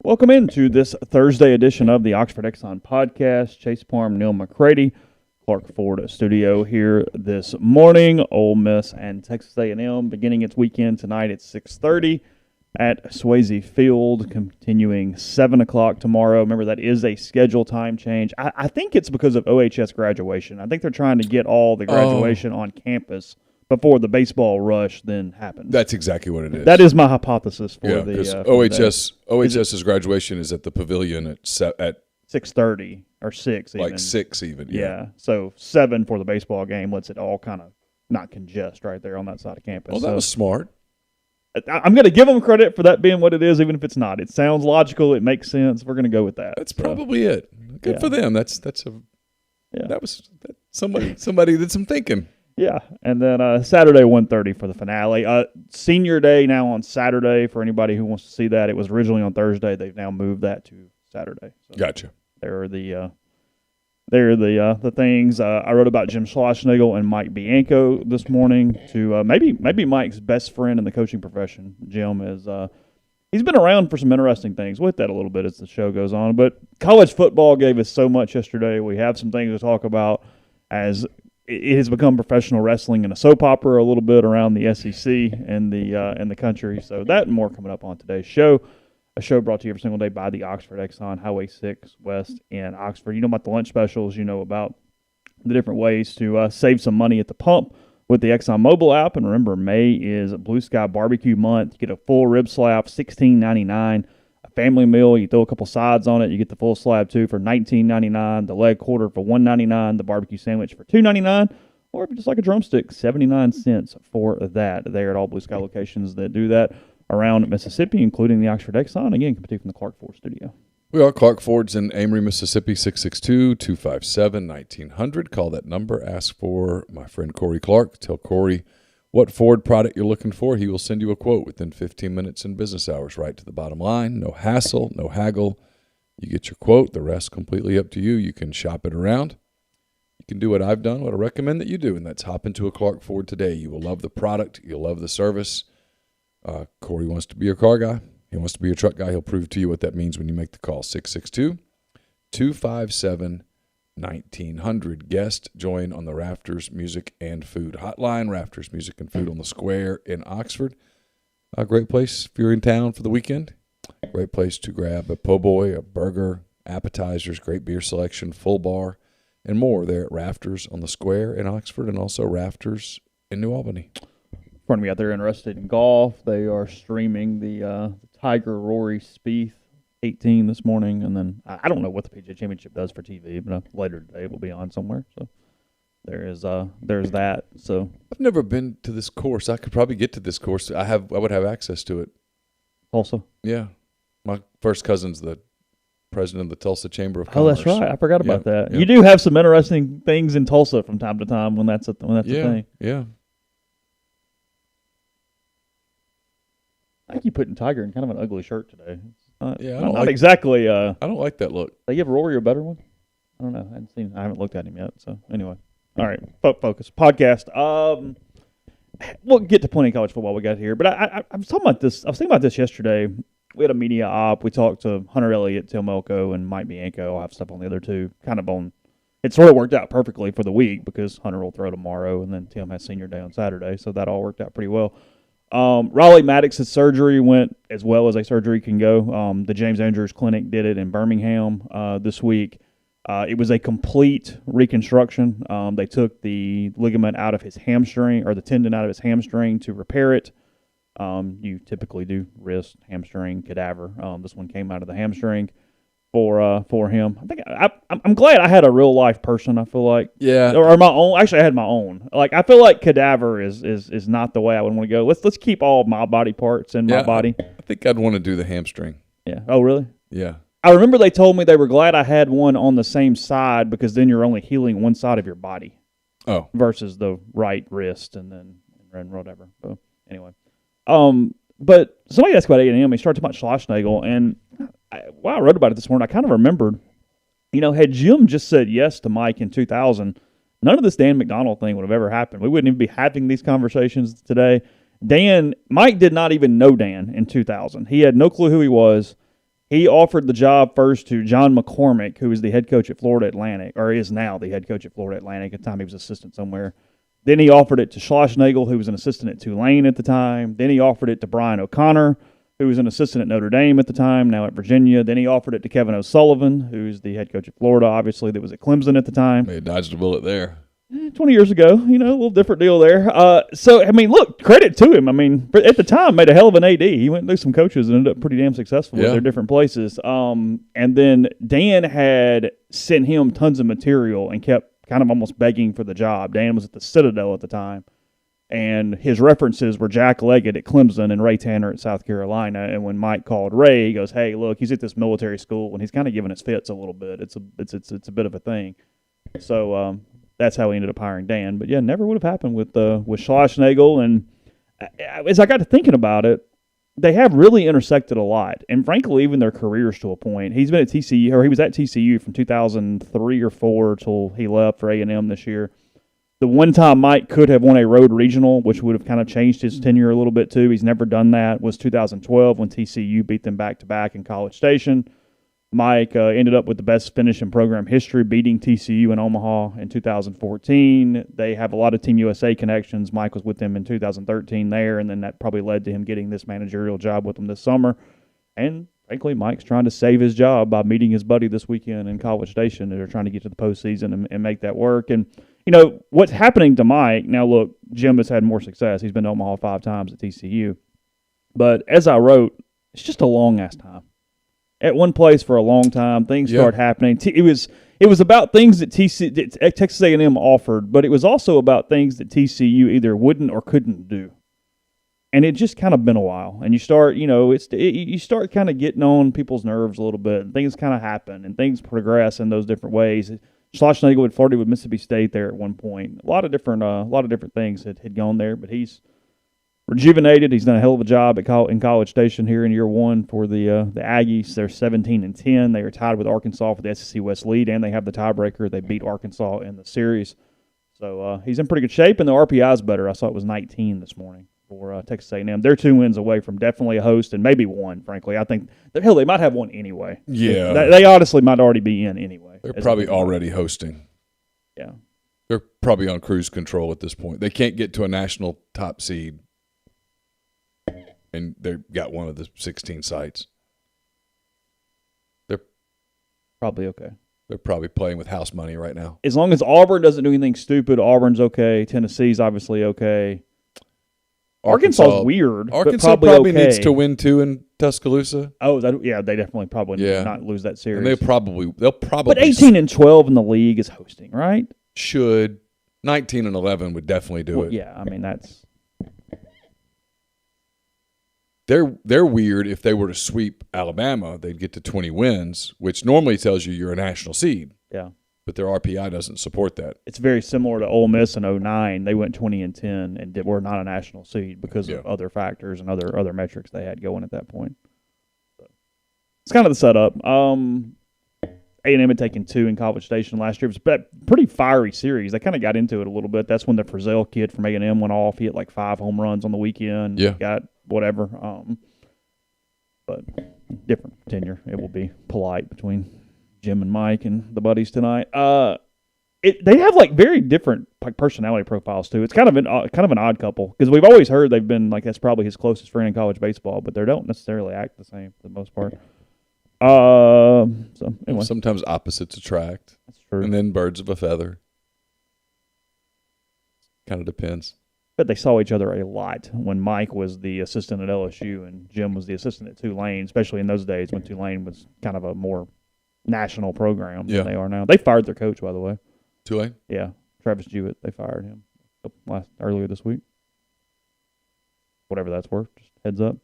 Welcome into this Thursday edition of the Oxford Exxon podcast. Chase Parham, Neil McCready, Clark Ford studio here this morning. Ole Miss and Texas A&M beginning its weekend tonight at 6:30 at Swayze Field, continuing 7 o'clock tomorrow. Remember, that is a schedule time change. I think it's because of OHS graduation. I think they're trying to get all the graduation on campus before the baseball rush then happens. That's exactly what it is. That is my hypothesis for the because OHS's graduation is at the pavilion at 6:30 or 6 even. Like 6 even. Yeah. So 7 for the baseball game lets it all kind of not congest right there on that side of campus. Well, that was smart. I'm going to give them credit for that being what it is, even if it's not. It sounds logical. It makes sense. We're going to go with that. That's probably it. Good for them. Somebody did some thinking. Yeah, and then Saturday 1:30 for the finale. Senior Day now on Saturday for anybody who wants to see that. It was originally on Thursday. They've now moved that to Saturday. So gotcha. There are the things. I wrote about Jim Schlossnagle and Mike Bianco this morning. To maybe Mike's best friend in the coaching profession. Jim is he's been around for some interesting things with that a little bit as the show goes on. But college football gave us so much yesterday. We have some things to talk about as it has become professional wrestling and a soap opera a little bit around the SEC and the country. So that and more coming up on today's show. A show brought to you every single day by the Oxford Exxon, Highway 6 West in Oxford. You know about the lunch specials. You know about the different ways to save some money at the pump with the Exxon mobile app. And remember, May is Blue Sky Barbecue Month. You get a full rib slab, $16.99. A family meal, you throw a couple sides on it. You get the full slab, too, for $19.99. The leg quarter for $1.99. The barbecue sandwich for $2.99. Or if you just like a drumstick, 79 cents for that. There at all Blue Sky locations that do that around Mississippi, including the Oxford Exxon. Again, competing from the Clark Ford studio. We are Clark Ford's in Amory, Mississippi, 662-257-1900. Call that number. Ask for my friend Corey Clark. Tell Corey what Ford product you're looking for. He will send you a quote within 15 minutes in business hours, right to the bottom line. No hassle, no haggle. You get your quote. The rest completely up to you. You can shop it around. You can do what I've done, what I recommend that you do, and that's hop into a Clark Ford today. You will love the product. You'll love the service. Corey wants to be your car guy. He wants to be your truck guy. He'll prove to you what that means when you make the call. 662-257-1900. Guest join on the Rafters Music and Food Hotline. Rafters Music and Food on the Square in Oxford. A great place if you're in town for the weekend. Great place to grab a po' boy, a burger, appetizers, great beer selection, full bar, and more there at Rafters on the Square in Oxford and also Rafters in New Albany. For me out there interested in golf, they are streaming the Tiger Rory Spieth 18 this morning, and then I don't know what the PGA Championship does for TV, but later today it will be on somewhere. So there's that. So I've never been to this course. I could probably get to this course. I would have access to it. Tulsa. Yeah, my first cousin's the president of the Tulsa Chamber of Commerce. Oh, that's right. I forgot about that. Yeah. You do have some interesting things in Tulsa from time to time when that's a thing. Yeah. I think you putting Tiger in kind of an ugly shirt today. Not exactly. I don't like that look. They give Rory a better one. I don't know. I haven't looked at him yet. So anyway, all right. Focus podcast. We'll get to plenty of college football we got here, but I was talking about this. I was thinking about this yesterday. We had a media op. We talked to Hunter Elliott, Tim Elko, and Mike Bianco. I'll have stuff on the other two. Kind of on. It sort of worked out perfectly for the week because Hunter will throw tomorrow, and then Tim has senior day on Saturday, so that all worked out pretty well. Raleigh Maddox's surgery went as well as a surgery can go. The James Andrews Clinic did it in Birmingham this week. It was a complete reconstruction. They took the ligament out of his hamstring or the tendon out of his hamstring to repair it. You typically do wrist, hamstring, cadaver. This one came out of the hamstring for him. I think I'm glad I had a real life person. I feel like or my own. Actually, I had my own. Like I feel like cadaver is not the way I would want to go. Let's keep all of my body parts in my body. I think I'd want to do the hamstring. Yeah. Oh, really? Yeah. I remember they told me they were glad I had one on the same side because then you're only healing one side of your body. Oh. Versus the right wrist and whatever. So anyway, but somebody asked about A&M. He started talking about Schlossnagle, and while I wrote about it this morning, I kind of remembered, had Jim just said yes to Mike in 2000, none of this Dan McDonald thing would have ever happened. We wouldn't even be having these conversations today. Mike did not even know Dan in 2000. He had no clue who he was. He offered the job first to John McCormick, who is the head coach at Florida Atlantic, or is now the head coach at Florida Atlantic. At the time, he was assistant somewhere. Then he offered it to Schlossnagle, who was an assistant at Tulane at the time. Then he offered it to Brian O'Connor, who was an assistant at Notre Dame at the time, now at Virginia. Then he offered it to Kevin O'Sullivan, who's the head coach at Florida, obviously, that was at Clemson at the time. They dodged a bullet there. 20 years ago, a little different deal there. So, I mean, look, credit to him. I mean, at the time, made a hell of an AD. He went through some coaches and ended up pretty damn successful at their different places. And then Dan had sent him tons of material and kept kind of almost begging for the job. Dan was at the Citadel at the time. And his references were Jack Leggett at Clemson and Ray Tanner at South Carolina. And when Mike called Ray, he goes, "Hey, look, he's at this military school, and he's kind of giving us fits a little bit. It's a bit of a thing." So that's how he ended up hiring Dan. But, yeah, never would have happened with Schlossnagle. And as I got to thinking about it, they have really intersected a lot. And, frankly, even their careers to a point. He's been at TCU, or he was at TCU from 2003 or 4 till he left for A&M this year. The one time Mike could have won a road regional, which would have kind of changed his tenure a little bit too, he's never done that, was 2012 when TCU beat them back-to-back in College Station. Mike ended up with the best finish in program history, beating TCU in Omaha in 2014. They have a lot of Team USA connections. Mike was with them in 2013 there, and then that probably led to him getting this managerial job with them this summer. And frankly, Mike's trying to save his job by meeting his buddy this weekend in College Station. They're trying to get to the postseason and make that work. And what's happening to Mike, now look, Jim has had more success. He's been to Omaha 5 times at TCU. But as I wrote, it's just a long-ass time. At one place for a long time, things start happening. It was about things that Texas A&M offered, but it was also about things that TCU either wouldn't or couldn't do. And it just kind of been a while. And you start, you start kind of getting on people's nerves a little bit. And things kind of happen, and things progress in those different ways. Schlossnagle had flirted with Mississippi State there at one point. A lot of different things had gone there, but he's rejuvenated. He's done a hell of a job in College Station here in year one for the Aggies. They're 17-10. They are tied with Arkansas for the SEC West lead, and they have the tiebreaker. They beat Arkansas in the series. So he's in pretty good shape, and the RPI is better. I saw it was 19 this morning for Texas A&M. They're 2 wins away from definitely a host, and maybe one, frankly. I think, hell, they might have one anyway. Yeah. They honestly might already be in anyway. They're probably already hosting. Yeah. They're probably on cruise control at this point. They can't get to a national top seed, and they've got one of the 16 sites. They're probably okay. They're probably playing with house money right now. As long as Auburn doesn't do anything stupid, Auburn's okay. Tennessee's obviously okay. Arkansas's weird. Arkansas but probably okay. needs to win 2 in Tuscaloosa. Oh, they definitely probably need to not lose that series. And they'll probably. But 18-12 in the league is hosting, right? Should 19-11 would definitely do it. Yeah, I mean that's. They're weird. If they were to sweep Alabama, they'd get to 20 wins, which normally tells you you're a national seed. Yeah. But their RPI doesn't support that. It's very similar to Ole Miss in 2009. They went 20-10 and were not a national seed because of other factors and other metrics they had going at that point. So, it's kind of the setup. A&M had taken 2 in College Station last year. It was a pretty fiery series. They kind of got into it a little bit. That's when the Frizzell kid from A&M went off. He hit like 5 home runs on the weekend. Yeah. Got whatever. But different tenure. It will be polite between Jim and Mike and the buddies tonight. They have like very different personality profiles too. It's kind of an odd couple because we've always heard they've been like that's probably his closest friend in college baseball, but they don't necessarily act the same for the most part. So anyway, sometimes opposites attract. That's true. And then birds of a feather. Kind of depends. But they saw each other a lot when Mike was the assistant at LSU and Jim was the assistant at Tulane, especially in those days when Tulane was kind of a more national program than they are now. They fired their coach, by the way. Tulane? Yeah. Travis Jewett, they fired him earlier this week. Whatever that's worth, just heads up.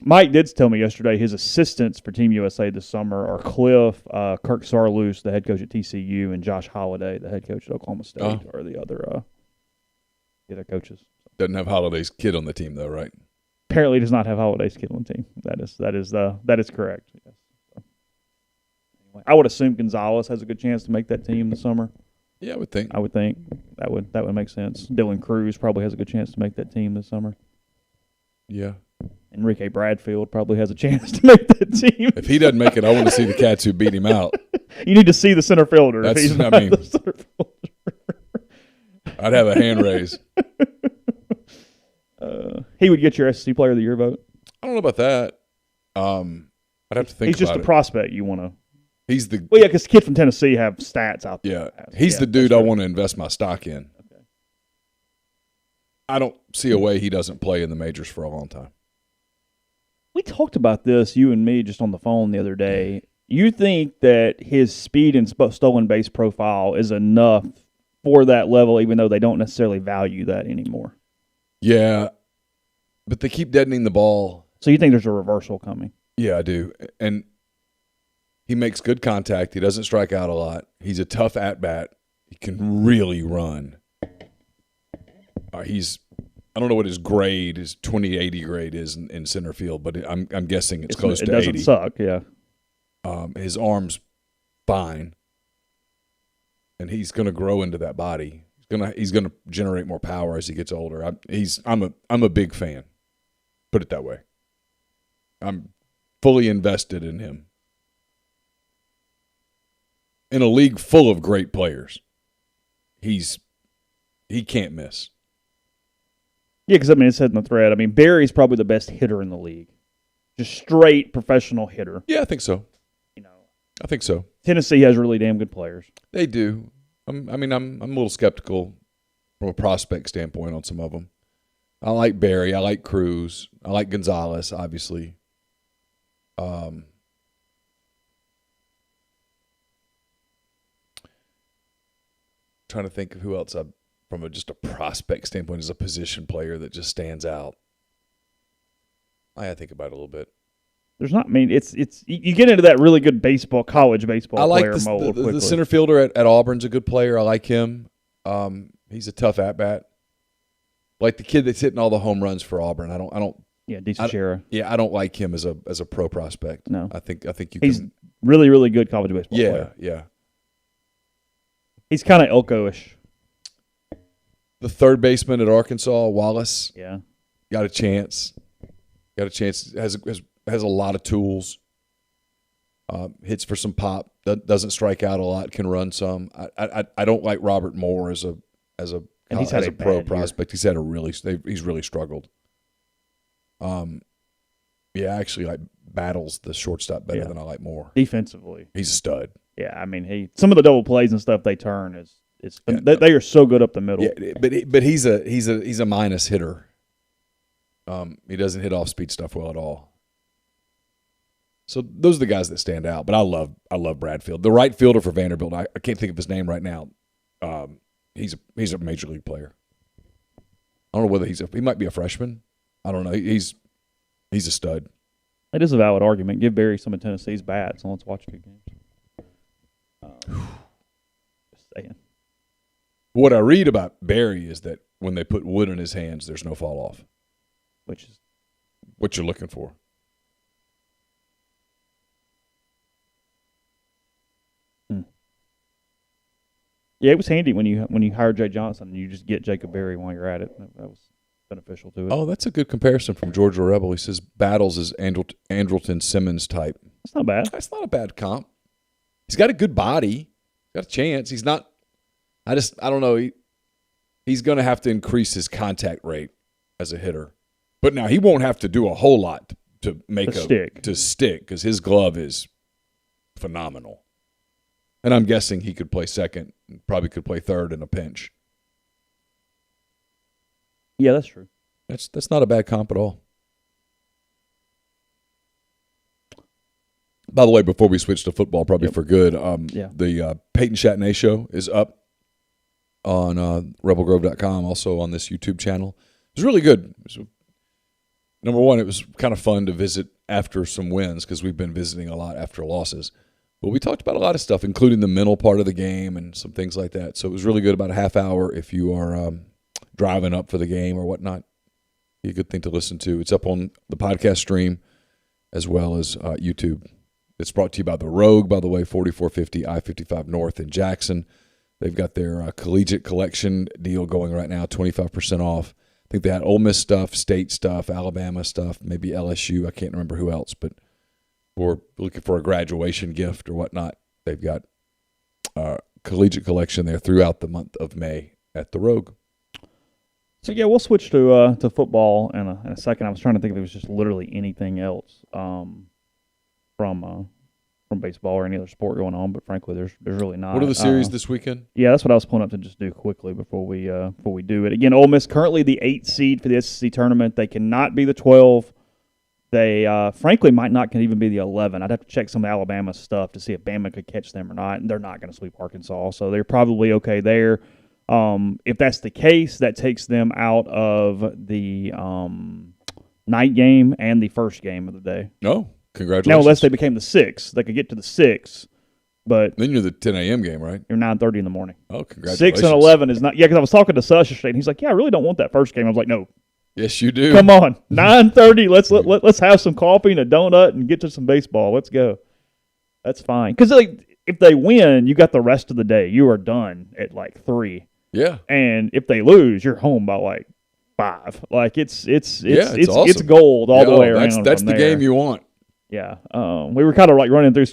Mike did tell me yesterday his assistants for Team USA this summer are Cliff, Kirk Sarloos, the head coach at TCU, and Josh Holliday, the head coach at Oklahoma State, are the other coaches. Doesn't have Holliday's kid on the team though, right? Apparently does not have Holliday's kid on the team. That is correct. Yes. So, anyway, I would assume Gonzalez has a good chance to make that team this summer. Yeah, I would think. That would make sense. Dylan Cruz probably has a good chance to make that team this summer. Yeah. Enrique Bradfield probably has a chance to make that team. If he doesn't make it, I want to see the cats who beat him out. You need to see the center fielder. That's, if he's not I mean, the center fielder. I'd have a hand raise. He would get your SEC Player of the Year vote. I don't know about that. I'd have to think. He's just about a prospect you want to. He's the Well, yeah, because kids from Tennessee have stats out there. yeah. He's the dude I want to invest my stock in. Okay. I don't see a way he doesn't play in the majors for a long time. We talked about this, you and me, just on the phone the other day. You think that his speed and stolen base profile is enough for that level, even though they don't necessarily value that anymore? Yeah, but they keep deadening the ball. So you think there's a reversal coming? Yeah, I do. And he makes good contact. He doesn't strike out a lot. He's a tough at-bat. He can really run. I don't know what his grade, his 2080 grade is in center field, but I'm guessing it's close to 80. It doesn't suck, yeah. His arm's fine, and he's going to grow into that body. He's going to generate more power as he gets older. I'm a big fan. Put it that way. I'm fully invested in him. In a league full of great players, he can't miss. Yeah, because, I mean, it said in the thread, I mean, Barry's probably the best hitter in the league. Just straight professional hitter. Yeah, I think so. You know, I think so. Tennessee has really damn good players. They do. I'm a little skeptical from a prospect standpoint on some of them. I like Barry. I like Cruz. I like Gonzalez, obviously. Trying to think of who else from just a prospect standpoint is a position player that just stands out. I gotta think about it a little bit. There's not. I mean, it's you get into that really good college baseball. I like player mold the center fielder at Auburn's a good player. I like him. He's a tough at bat. Like the kid that's hitting all the home runs for Auburn. I don't. Yeah, DeCicera. Yeah, I don't like him as a pro prospect. No, I think you. He's can, really, really good college baseball player. Yeah. He's kind of Elko-ish. The third baseman at Arkansas, Wallace. Yeah, got a chance. Has a lot of tools. Hits for some pop. Doesn't strike out a lot. Can run some. I don't like Robert Moore as a pro prospect. He's really struggled. Actually battles the shortstop better than I like Moore. Defensively, he's a stud. Yeah, I mean some of the double plays and stuff they turn they are so good up the middle. Yeah, but he's a minus hitter. He doesn't hit off speed stuff well at all. So those are the guys that stand out. But I love Bradfield, the right fielder for Vanderbilt. I can't think of his name right now. He's a major league player. I don't know whether he might be a freshman. I don't know. He's a stud. It is a valid argument. Give Barry some of Tennessee's bats and let's watch good games. Just saying. What I read about Barry is that when they put wood in his hands, there's no fall off. Which is what you're looking for. Yeah, it was handy when you hired Jay Johnson and you just get Jacob Berry while you're at it. That was beneficial to it. Oh, that's a good comparison from Georgia Rebel. He says Battles is Andrelton Simmons type. That's not bad. That's not a bad comp. He's got a good body. He's got a chance. He's not – I don't know. He's going to have to increase his contact rate as a hitter. But now he won't have to do a whole lot to stick because his glove is phenomenal. And I'm guessing he could play second, probably could play third in a pinch. Yeah, that's true. That's not a bad comp at all. By the way, before we switch to football, probably for good, the Peyton Chatney show is up on rebelgrove.com, also on this YouTube channel. It was really good. Number one, it was kind of fun to visit after some wins because we've been visiting a lot after losses. But we talked about a lot of stuff, including the mental part of the game and some things like that. So it was really good, about a half hour if you are driving up for the game or whatnot. Be a good thing to listen to. It's up on the podcast stream as well as YouTube. It's brought to you by The Rogue, by the way, 4450 I-55 North in Jackson. They've got their collegiate collection deal going right now, 25% off. think they had Ole Miss stuff, State stuff, Alabama stuff, maybe LSU. I can't remember who else, but we're looking for a graduation gift or whatnot. They've got a collegiate collection there throughout the month of May at the Rogue. So, yeah, we'll switch to football in a second. I was trying to think if it was just literally anything else from baseball or any other sport going on, but frankly, there's really not. What are the series this weekend? Yeah, that's what I was pulling up to just do quickly before we do it. Again, Ole Miss currently the 8th seed for the SEC tournament. They cannot be the 12. They frankly might not can even be the 11. I'd have to check some of Alabama stuff to see if Bama could catch them or not, and they're not going to sweep Arkansas, so they're probably okay there. If that's the case, that takes them out of the night game and the first game of the day. No. Congratulations. Now, unless they became the 6th, they could get to the 6th, but then you're the 10 a.m. game, right? You're 9:30 in the morning. Oh, congratulations. 6 and 11 is not. Yeah, because I was talking to Sush yesterday, and he's like, "Yeah, I really don't want that first game." I was like, "No, yes, you do. Come on, 9:30. Let's have some coffee and a donut and get to some baseball. Let's go. That's fine. Because if they win, you got the rest of the day. You are done at 3. Yeah. And if they lose, you're home by 5. It's awesome. It's gold all the way around. That's the game you want. Yeah, we were kind of running through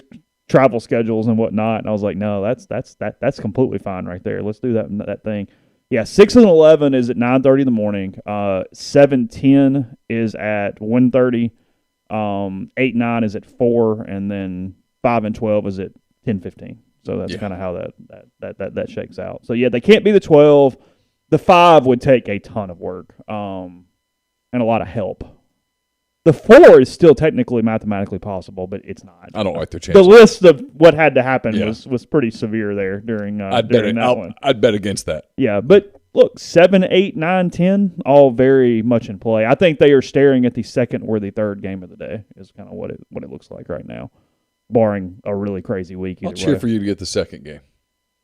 travel schedules and whatnot, and I was like, no, that's completely fine right there. Let's do that thing. Yeah, 6 and 11 is at 9:30 in the morning. 7-10 is at 1:30. 8-9 is at 4, and then 5 and 12 is at 10:15. So that's kind of how that shakes out. So yeah, they can't be the 12. The 5 would take a ton of work and a lot of help. The 4 is still technically mathematically possible, but it's not. I don't like their chances. The list of what had to happen was pretty severe there during that one. I'd bet against that. Yeah, but look, 7, 8, 9, 10, all very much in play. I think they are staring at the second or the third game of the day is kind of what it looks like right now, barring a really crazy week. I'll cheer for you to get the second game.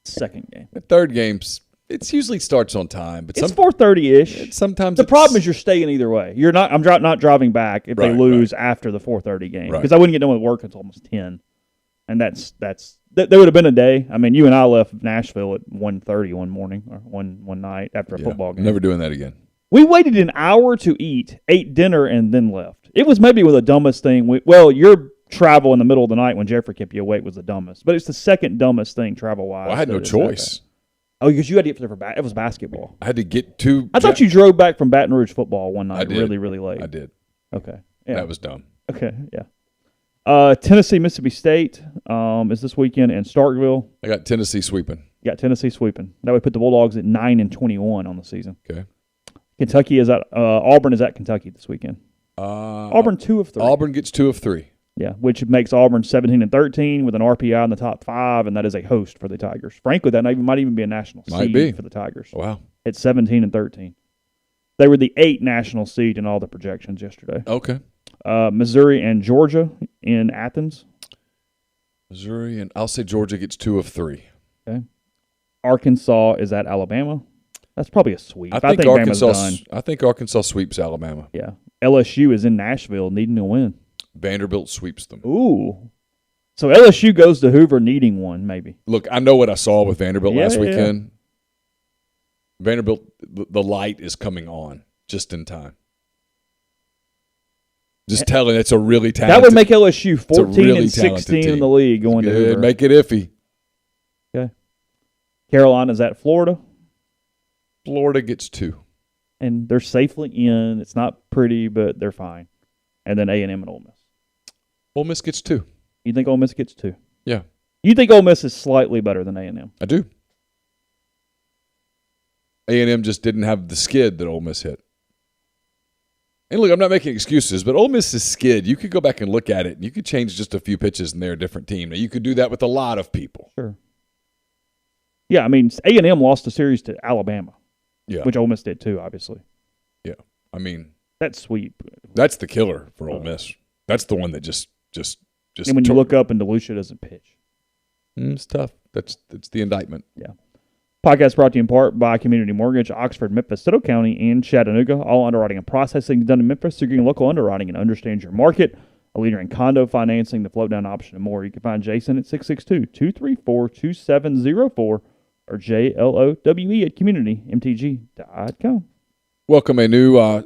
Second game. The third game's it usually starts on time, but it's 4:30-ish. Sometimes the problem is you're staying either way. You're not. I'm not driving back if they lose after the 4:30 game because I wouldn't get done with work until almost 10, and there would have been a day. I mean, you and I left Nashville at 1:30 one morning or one night after a football game. Never doing that again. We waited an hour to eat, ate dinner, and then left. It was maybe the dumbest thing. Your travel in the middle of the night when Jeffrey kept you awake was the dumbest, but it's the second dumbest thing travel-wise. Well, I had no choice. Oh, because you had to get there it was basketball. I had to get to. I thought you drove back from Baton Rouge football one night really, really late. I did. Okay. Yeah. That was dumb. Okay, yeah. Tennessee, Mississippi State is this weekend in Starkville. I got Tennessee sweeping. You got Tennessee sweeping. That would put the Bulldogs at 9-21 on the season. Okay. Kentucky is at Auburn is at Kentucky this weekend. Auburn 2 of 3. Auburn gets 2 of 3. Yeah, which makes Auburn 17-13 with an RPI in the top 5, and that is a host for the Tigers. Frankly, that might even be a national seed for the Tigers. Wow. It's 17-13. They were the 8th national seed in all the projections yesterday. Okay. Missouri and Georgia in Athens. Missouri and I'll say Georgia gets 2 of 3. Okay. Arkansas is at Alabama. That's probably a sweep. I think Bama's done. I think Arkansas sweeps Alabama. Yeah. LSU is in Nashville needing to win. Vanderbilt sweeps them. Ooh. So LSU goes to Hoover needing one, maybe. Look, I know what I saw with Vanderbilt last weekend. Yeah. Vanderbilt, the light is coming on just in time. Just telling it's a really talented. That would make LSU 14-16 in the league going to Hoover. Make it iffy. Okay. Carolina's at Florida. Florida gets 2. And they're safely in. It's not pretty, but they're fine. And then A&M and Ole Miss. Ole Miss gets 2. You think Ole Miss gets 2? Yeah. You think Ole Miss is slightly better than A&M? I do. A&M just didn't have the skid that Ole Miss hit. And look, I'm not making excuses, but Ole Miss's skid, you could go back and look at it, and you could change just a few pitches, and they're a different team. Now, you could do that with a lot of people. Sure. Yeah, I mean, A&M lost a series to Alabama, which Ole Miss did too, obviously. Yeah, I mean. That sweep. That's the killer for Ole Miss. That's the one that just. And when you look up and DeLucia doesn't pitch, it's tough. That's the indictment. Yeah. Podcast brought to you in part by Community Mortgage, Oxford, Memphis, Stoughton County, and Chattanooga. All underwriting and processing done in Memphis. So you're getting local underwriting and understands your market. A leader in condo financing, the float down option, and more. You can find Jason at 662-234-2704 or JLOWE at communitymtg.com. Welcome a new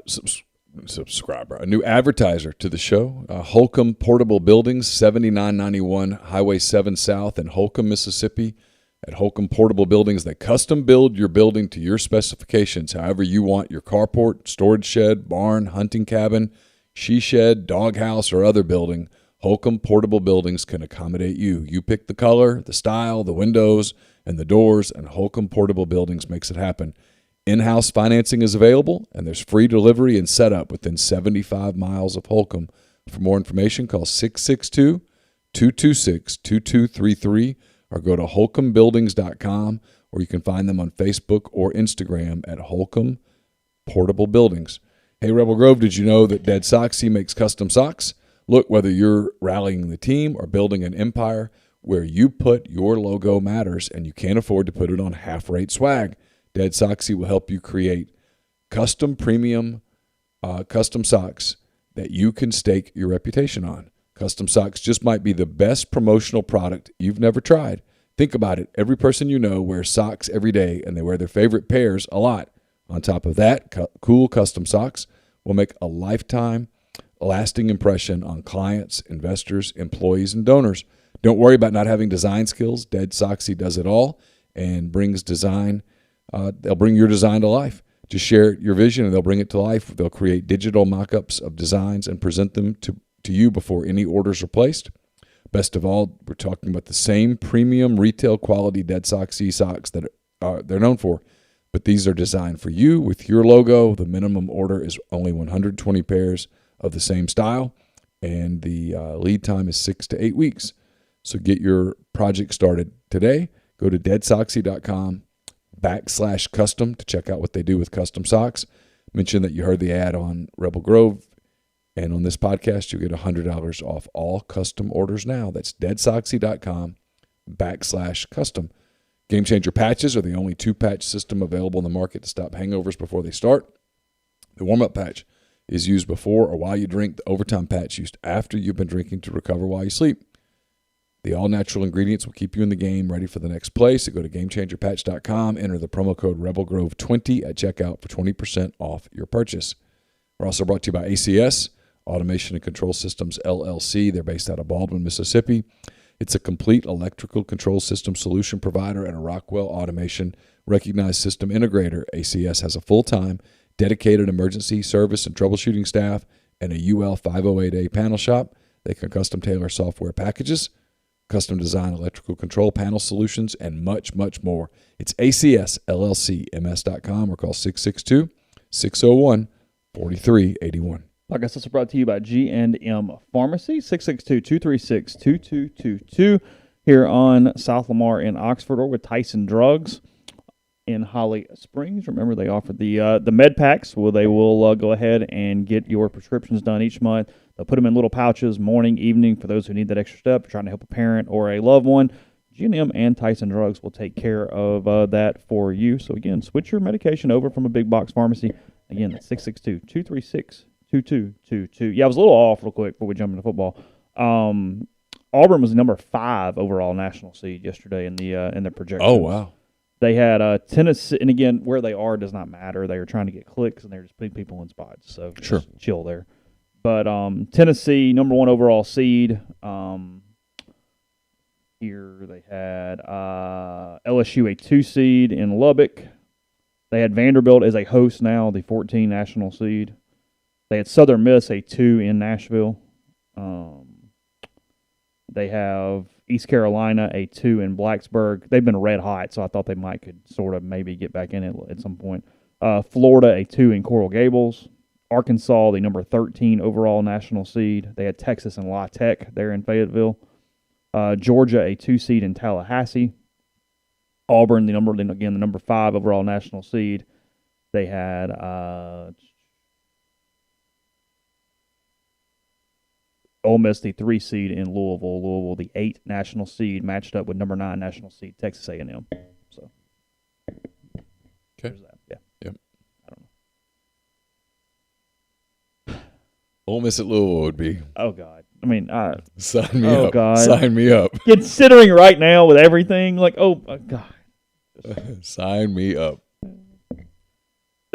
subscriber, a new advertiser to the show. Holcomb Portable Buildings, 7991 Highway 7 South in Holcomb, Mississippi. At Holcomb Portable Buildings, they custom build your building to your specifications, however you want your carport, storage shed, barn, hunting cabin, she shed, doghouse, or other building. Holcomb Portable Buildings can accommodate you. You pick the color, the style, the windows, and the doors, and Holcomb Portable Buildings makes it happen. In-house financing is available, and there's free delivery and setup within 75 miles of Holcomb. For more information, call 662-226-2233 or go to holcombbuildings.com, or you can find them on Facebook or Instagram at Holcomb Portable Buildings. Hey, Rebel Grove, did you know that Dead Soxy makes custom socks? Look, whether you're rallying the team or building an empire, where you put your logo matters, and you can't afford to put it on half-rate swag. Dead Soxy will help you create custom premium custom socks that you can stake your reputation on. Custom socks just might be the best promotional product you've never tried. Think about it. Every person you know wears socks every day, and they wear their favorite pairs a lot. On top of that, cool custom socks will make a lifetime lasting impression on clients, investors, employees, and donors. Don't worry about not having design skills. Dead Soxy does it all and brings design. They'll bring your design to life. Just share your vision, and they'll bring it to life. They'll create digital mock-ups of designs and present them to you before any orders are placed. Best of all, we're talking about the same premium retail quality Dead Soxy socks that they're known for. But these are designed for you with your logo. The minimum order is only 120 pairs of the same style, and the lead time is 6 to 8 weeks. So get your project started today. Go to deadssoxy.com/custom to check out what they do with custom socks. Mention that you heard the ad on Rebel Grove, and on this podcast, you'll get $100 off all custom orders now. That's deadssoxy.com/custom. Game Changer patches are the only 2-patch system available in the market to stop hangovers before they start. The warm-up patch is used before or while you drink. The overtime patch used after you've been drinking to recover while you sleep. The all-natural ingredients will keep you in the game, ready for the next play. So go to GameChangerPatch.com, enter the promo code RebelGrove20 at checkout for 20% off your purchase. We're also brought to you by ACS, Automation and Control Systems, LLC. They're based out of Baldwin, Mississippi. It's a complete electrical control system solution provider and a Rockwell Automation recognized system integrator. ACS has a full-time, dedicated emergency service and troubleshooting staff and a UL 508A panel shop. They can custom tailor software packages, custom design electrical control panel solutions, and much, much more. It's ACSLLCMS.com or call 662-601-4381. Podcast is brought to you by G&M Pharmacy, 662-236-2222 here on South Lamar in Oxford, or with Tyson Drugs in Holly Springs. Remember, they offer the med packs where they will go ahead and get your prescriptions done each month. They'll put them in little pouches, morning, evening, for those who need that extra step, trying to help a parent or a loved one. G&M and Tyson Drugs will take care of that for you. So, again, switch your medication over from a big box pharmacy. Again, that's 662-236-2222. Yeah, I was a little off real quick before we jump into football. Auburn was number 5 overall national seed yesterday in the projections. Oh, wow. They had Tennessee, and again, where they are does not matter. They are trying to get clicks, and they're just putting people in spots. So sure, just chill there. But Tennessee, number 1 overall seed. Here they had LSU, a 2 seed in Lubbock. They had Vanderbilt as a host now, the 14 national seed. They had Southern Miss, a 2 in Nashville. They have East Carolina, a 2 in Blacksburg. They've been red hot, so I thought they could sort of maybe get back in it at some point. Florida, a 2 in Coral Gables. Arkansas, the number 13 overall national seed. They had Texas and La Tech there in Fayetteville. Georgia, a 2 seed in Tallahassee. Auburn, the number 5 overall national seed. They had Ole Miss, the 3 seed in Louisville. Louisville, the 8 national seed, matched up with number 9 national seed Texas A&M. So, okay, that. Yeah, yep. I don't know. Ole Miss at Louisville would be. Oh God, I mean, sign me up. God, sign me up. Considering right now with everything, like, oh God, sign me up.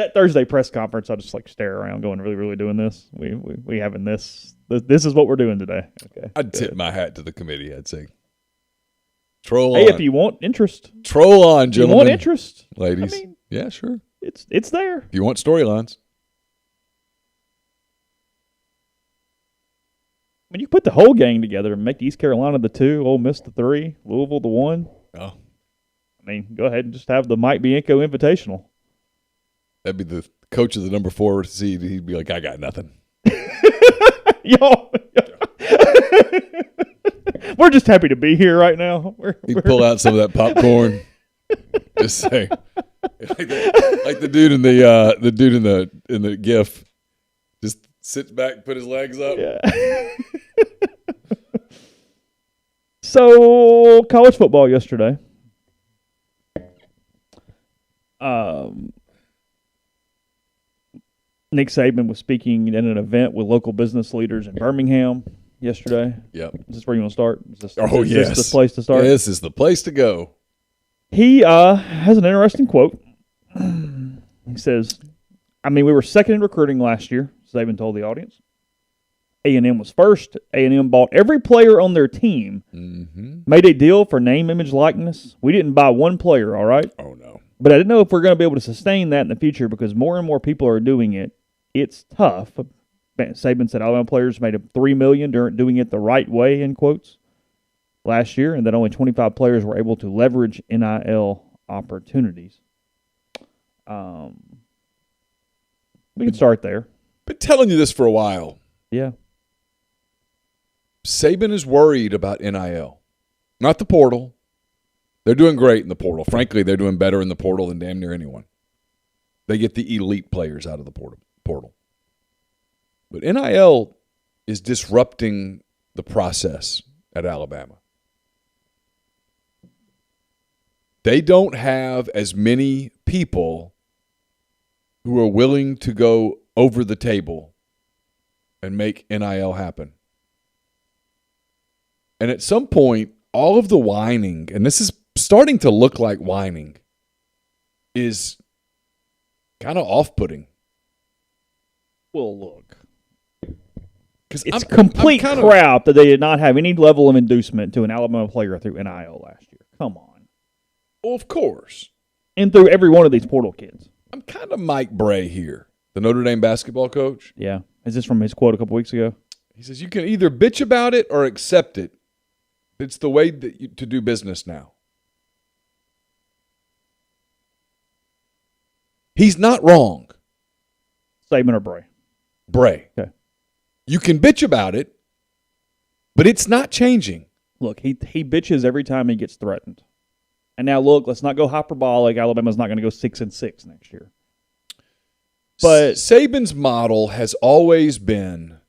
That Thursday press conference, I just like stare around, going, "Really doing this? We having this? This is what we're doing today." Okay, I'd tip my hat to the committee. I'd say, troll hey, on. if you want interest, troll on, gentlemen. you want interest, ladies. I mean, yeah, sure. it's there. If you want storylines, When you put the whole gang together and make East Carolina the 2, Ole Miss the 3, Louisville the 1. oh, I mean, go ahead and just have the Mike Bianco Invitational. that'd be the coach of the number 4 seed. He'd be like, I got nothing. Y'all, we're just happy to be here right now. He'd pull out some of that popcorn. Just say, like the dude in the GIF, just sits back, put his legs up. Yeah. So, college football yesterday. Nick Saban was speaking at an event with local business leaders in Birmingham yesterday. Yep. Is this where you want to start? Is this the place to start? This is the place to go. He has an interesting quote. He says, we were second in recruiting last year, Saban told the audience. A&M was first. A&M bought every player on their team, made a deal for name, image, likeness. We didn't buy one player, all right? Oh, no. But I didn't know if we're going to be able to sustain that in the future because more and more people are doing it. It's tough. Saban said Alabama players made $3 million during doing it the right way, in quotes, last year, and that only 25 players were able to leverage NIL opportunities. We can start there. Been telling you this for a while. Yeah. Saban is worried about NIL, not the portal. They're doing great in the portal. Frankly, they're doing better in the portal than damn near anyone. They get the elite players out of the portal. But NIL is disrupting the process at Alabama. They don't have as many people who are willing to go over the table and make NIL happen. And at some point, all of the whining, and this is starting to look like whining, is kind of off-putting. Well, look. It's complete crap that they did not have any level of inducement to an Alabama player through NIL last year. Come on. Well, of course. And through every one of these portal kids. I'm kind of Mike Bray here, the Notre Dame basketball coach. Yeah. Is this from his quote a couple weeks ago? He says, you can either bitch about it or accept it. It's the way to do business now. He's not wrong. Saban or Bray? Bray. Okay. You can bitch about it, but it's not changing. Look, he bitches every time he gets threatened. And now, look, let's not go hyperbolic. Alabama's not going to go 6-6 next year. But Saban's model has always been,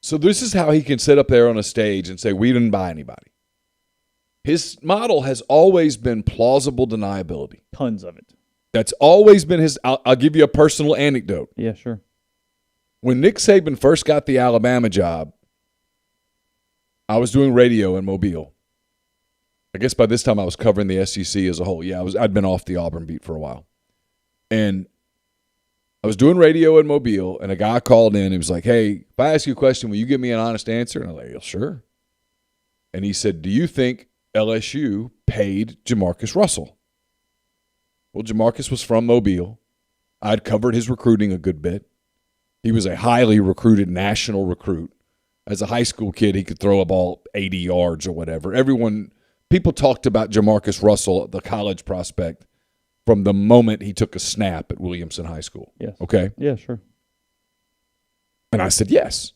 so this is how he can sit up there on a stage and say, we didn't buy anybody. His model has always been plausible deniability. Tons of it. That's always been his. I'll give you a personal anecdote. Yeah, sure. When Nick Saban first got the Alabama job, I was doing radio in Mobile. I guess by this time I was covering the SEC as a whole. Yeah, I'd been off the Auburn beat for a while. And I was doing radio in Mobile, and a guy called in. He was like, hey, if I ask you a question, will you give me an honest answer? And I was like, yeah, sure. And he said, do you think LSU paid Jamarcus Russell? Well, Jamarcus was from Mobile. I'd covered his recruiting a good bit. He was a highly recruited national recruit. As a high school kid, he could throw a ball 80 yards or whatever. People talked about Jamarcus Russell, the college prospect, from the moment he took a snap at Williamson High School. Yes. Okay? Yeah, sure. And I said, yes.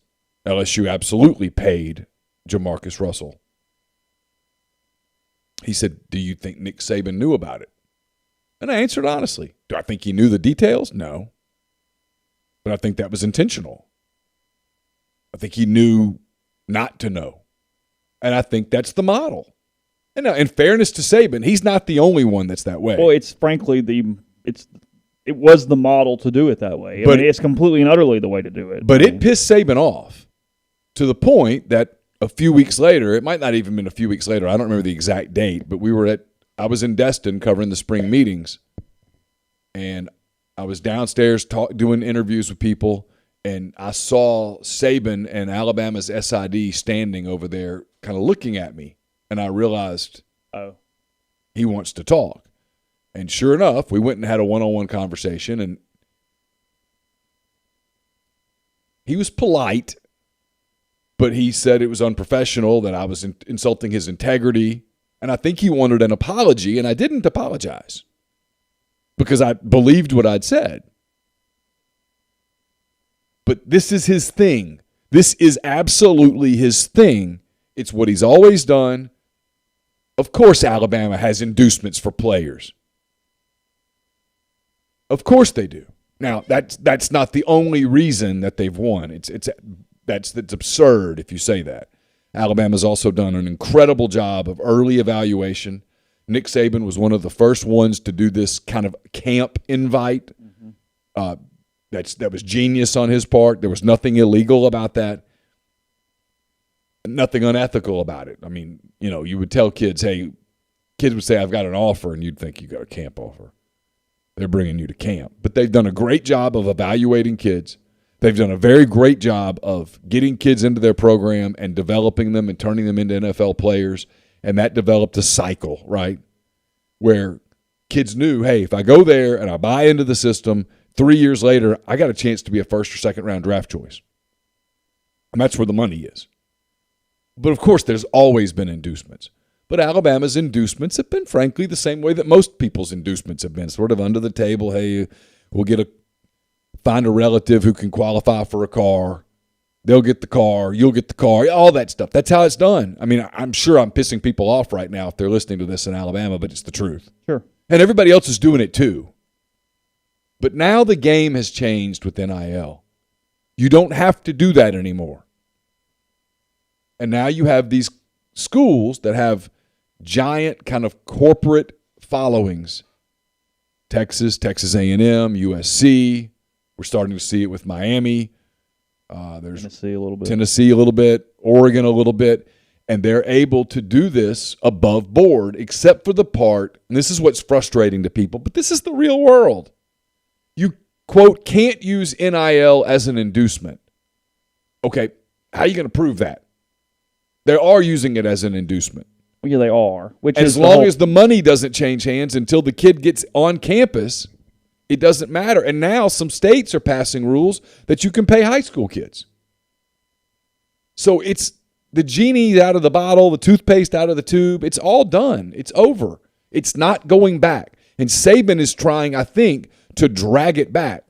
LSU absolutely paid Jamarcus Russell. He said, do you think Nick Saban knew about it? And I answered honestly. Do I think he knew the details? No. But I think that was intentional. I think he knew not to know. And I think that's the model. And in fairness to Saban, he's not the only one that's that way. Well, it's frankly it was the model to do it that way. I mean, it's completely and utterly the way to do it. But it pissed Saban off to the point that a few weeks later, it might not even been a few weeks later, I don't remember the exact date, but I was in Destin covering the spring meetings, and I was downstairs doing interviews with people, and I saw Saban and Alabama's SID standing over there kind of looking at me, and I realized he wants to talk. And sure enough, we went and had a one-on-one conversation, and he was polite, but he said it was unprofessional, that I was insulting his integrity, and I think he wanted an apology, and I didn't apologize because I believed what I'd said. But this is his thing. This is absolutely his thing. It's what he's always done. Of course Alabama has inducements for players. Of course they do. Now, that's not the only reason that they've won. That's absurd if you say that. Alabama's also done an incredible job of early evaluation. Nick Saban was one of the first ones to do this kind of camp invite. That was genius on his part. There was nothing illegal about that. Nothing unethical about it. I mean, you would tell kids, hey, kids would say, I've got an offer, and you'd think you got a camp offer. They're bringing you to camp. But they've done a great job of evaluating kids. They've done a very great job of getting kids into their program and developing them and turning them into NFL players. And that developed a cycle, right, where kids knew, hey, if I go there and I buy into the system, 3 years later, I got a chance to be a first or second round draft choice. And that's where the money is. But, of course, there's always been inducements. But Alabama's inducements have been, frankly, the same way that most people's inducements have been, sort of under the table. Hey, we'll find a relative who can qualify for a car. They'll get the car. You'll get the car. All that stuff. That's how it's done. I mean, I'm sure I'm pissing people off right now if they're listening to this in Alabama, but it's the truth. Sure. And everybody else is doing it too. But now the game has changed with NIL. You don't have to do that anymore. And now you have these schools that have giant kind of corporate followings. Texas A&M, USC. We're starting to see it with Miami. There's Tennessee a little bit, Oregon a little bit, and they're able to do this above board, except for the part, and this is what's frustrating to people, but this is the real world. You, quote, can't use NIL as an inducement. Okay, how are you going to prove that? They are using it as an inducement. Yeah, they are. As long as the money doesn't change hands until the kid gets on campus, it doesn't matter. And now some states are passing rules that you can pay high school kids. So it's the genie out of the bottle, the toothpaste out of the tube. It's all done. It's over. It's not going back. And Saban is trying, I think, to drag it back.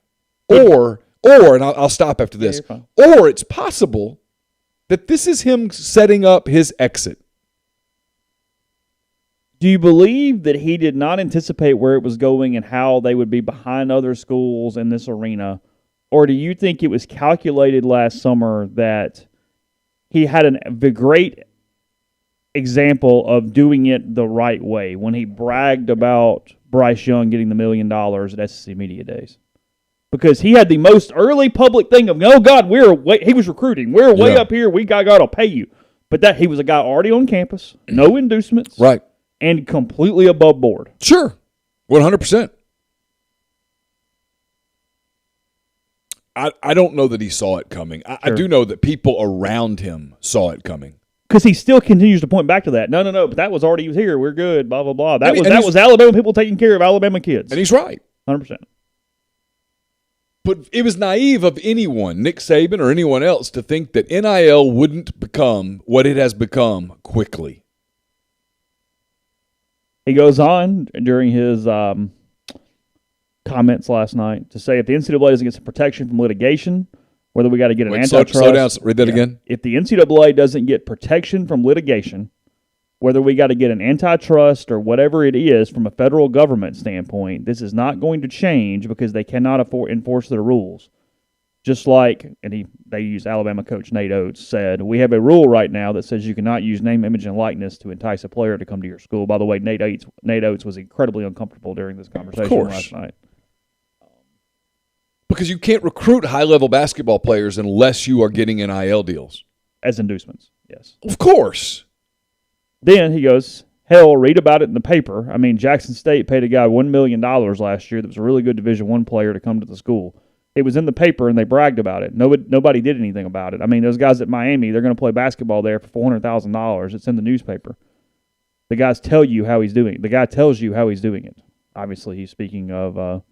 Or and I'll stop after this, or it's possible that this is him setting up his exit. Do you believe that he did not anticipate where it was going and how they would be behind other schools in this arena? Or do you think it was calculated last summer that he had the great example of doing it the right way when he bragged about Bryce Young getting the $1 million at SEC Media Days? Because he had the most early public thing of, oh, God, he was recruiting. We're way up here. God will pay you. But that he was a guy already on campus, no inducements. Right. And completely above board. Sure. 100%. I don't know that he saw it coming. I do know that people around him saw it coming. Because he still continues to point back to that. No, but that was already here. We're good, blah, blah, blah. That was Alabama people taking care of Alabama kids. And he's right. 100%. But it was naive of anyone, Nick Saban or anyone else, to think that NIL wouldn't become what it has become quickly. He goes on during his comments last night to say if the NCAA doesn't get some protection from litigation, whether we got to get an antitrust. Slow down. Read that again. If the NCAA doesn't get protection from litigation, whether we got to get an antitrust or whatever it is from a federal government standpoint, this is not going to change because they cannot enforce their rules. Just like, and they use Alabama coach Nate Oates said, we have a rule right now that says you cannot use name, image, and likeness to entice a player to come to your school. By the way, Nate Oates was incredibly uncomfortable during this conversation last night. Because you can't recruit high-level basketball players unless you are getting NIL deals. As inducements, yes. Of course. Then he goes, Hell, read about it in the paper. I mean, Jackson State paid a guy $1 million last year that was a really good Division I player to come to the school. It was in the paper, and they bragged about it. Nobody did anything about it. I mean, those guys at Miami, they're going to play basketball there for $400,000. It's in the newspaper. The guys tell you how he's doing it. The guy tells you how he's doing it. Obviously, he's speaking of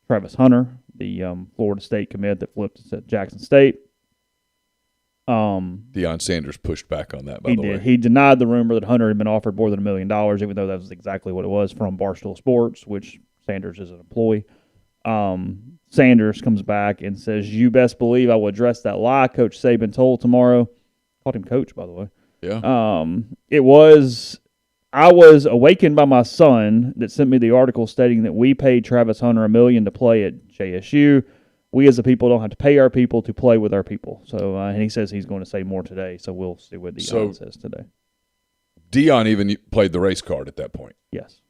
Travis Hunter, the Florida State commit that flipped at Jackson State. Deion Sanders pushed back on that, by the way. He denied the rumor that Hunter had been offered more than $1 million, even though that was exactly what it was from Barstool Sports, which Sanders is an employee. Sanders comes back and says, "You best believe I will address that lie Coach Saban told tomorrow." Called him coach, by the way. Yeah. I was awakened by my son that sent me the article stating that we paid Travis Hunter $1 million to play at JSU. We as a people don't have to pay our people to play with our people. So, and he says he's going to say more today. So we'll see what Deion says today. Deion even played the race card at that point. Yes.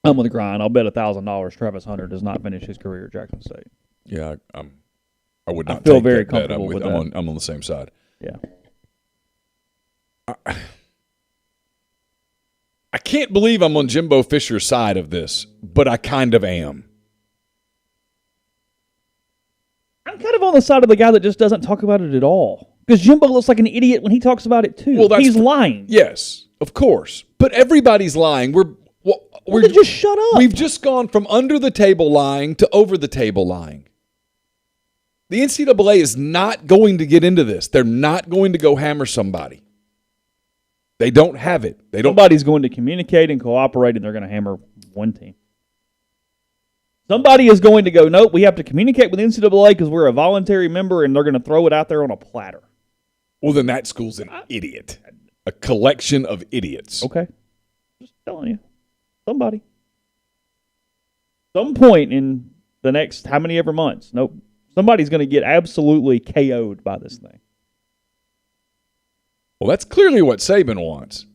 I'm on the grind. I'll bet $1,000 Travis Hunter does not finish his career at Jackson State. Yeah, I would not. I feel take very that bet. comfortable with that. I'm on the same side. Yeah. I can't believe I'm on Jimbo Fisher's side of this, but I kind of am. I'm kind of on the side of the guy that just doesn't talk about it at all. Because Jimbo looks like an idiot when he talks about it too. Well, he's lying. Yes, of course. But everybody's lying. We're just shut up. We've just gone from under the table lying to over the table lying. The NCAA is not going to get into this. They're not going to go hammer somebody. They don't have it. Somebody's going to communicate and cooperate, and they're going to hammer one team. Somebody is going to go, nope, we have to communicate with NCAA because we're a voluntary member, and they're going to throw it out there on a platter. Well, then that school's an idiot. A collection of idiots. Okay. Just telling you. Somebody. Some point in the next how many ever months, nope, somebody's going to get absolutely KO'd by this thing. Well, that's clearly what Saban wants.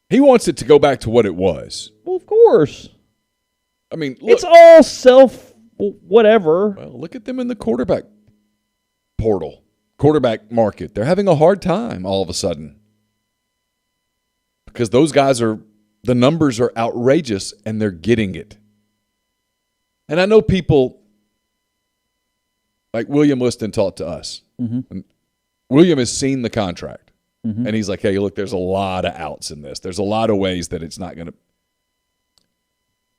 He wants it to go back to what it was. Well, of course. I mean, look, it's all self-whatever. Well, look at them in the quarterback portal, quarterback market. They're having a hard time all of a sudden because those guys the numbers are outrageous and they're getting it. And I know people like William Liston talked to us. Mm-hmm. And William has seen the contract, and he's like, hey, look, there's a lot of outs in this. There's a lot of ways that it's not going to.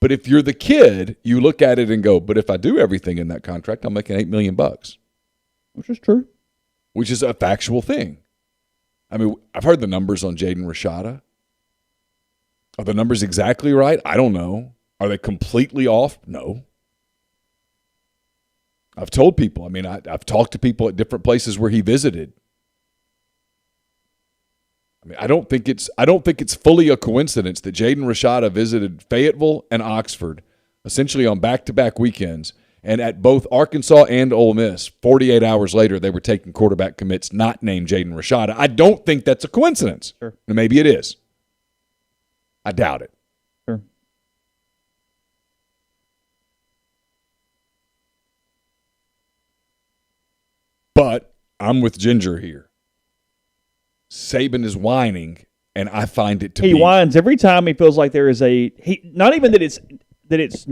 But if you're the kid, you look at it and go, but if I do everything in that contract, I'm making $8 million. Which is true. Which is a factual thing. I mean, I've heard the numbers on Jaden Rashada. Are the numbers exactly right? I don't know. Are they completely off? No. I've told people. I mean, I've talked to people at different places where he visited. I mean, I don't think it's fully a coincidence that Jaden Rashada visited Fayetteville and Oxford, essentially on back-to-back weekends, and at both Arkansas and Ole Miss, 48 hours later, they were taking quarterback commits not named Jaden Rashada. I don't think that's a coincidence. Sure. And maybe it is. I doubt it. Sure. But I'm with Ginger here. Saban is whining, and I find it to be. He whines every time he feels like there is not even that it's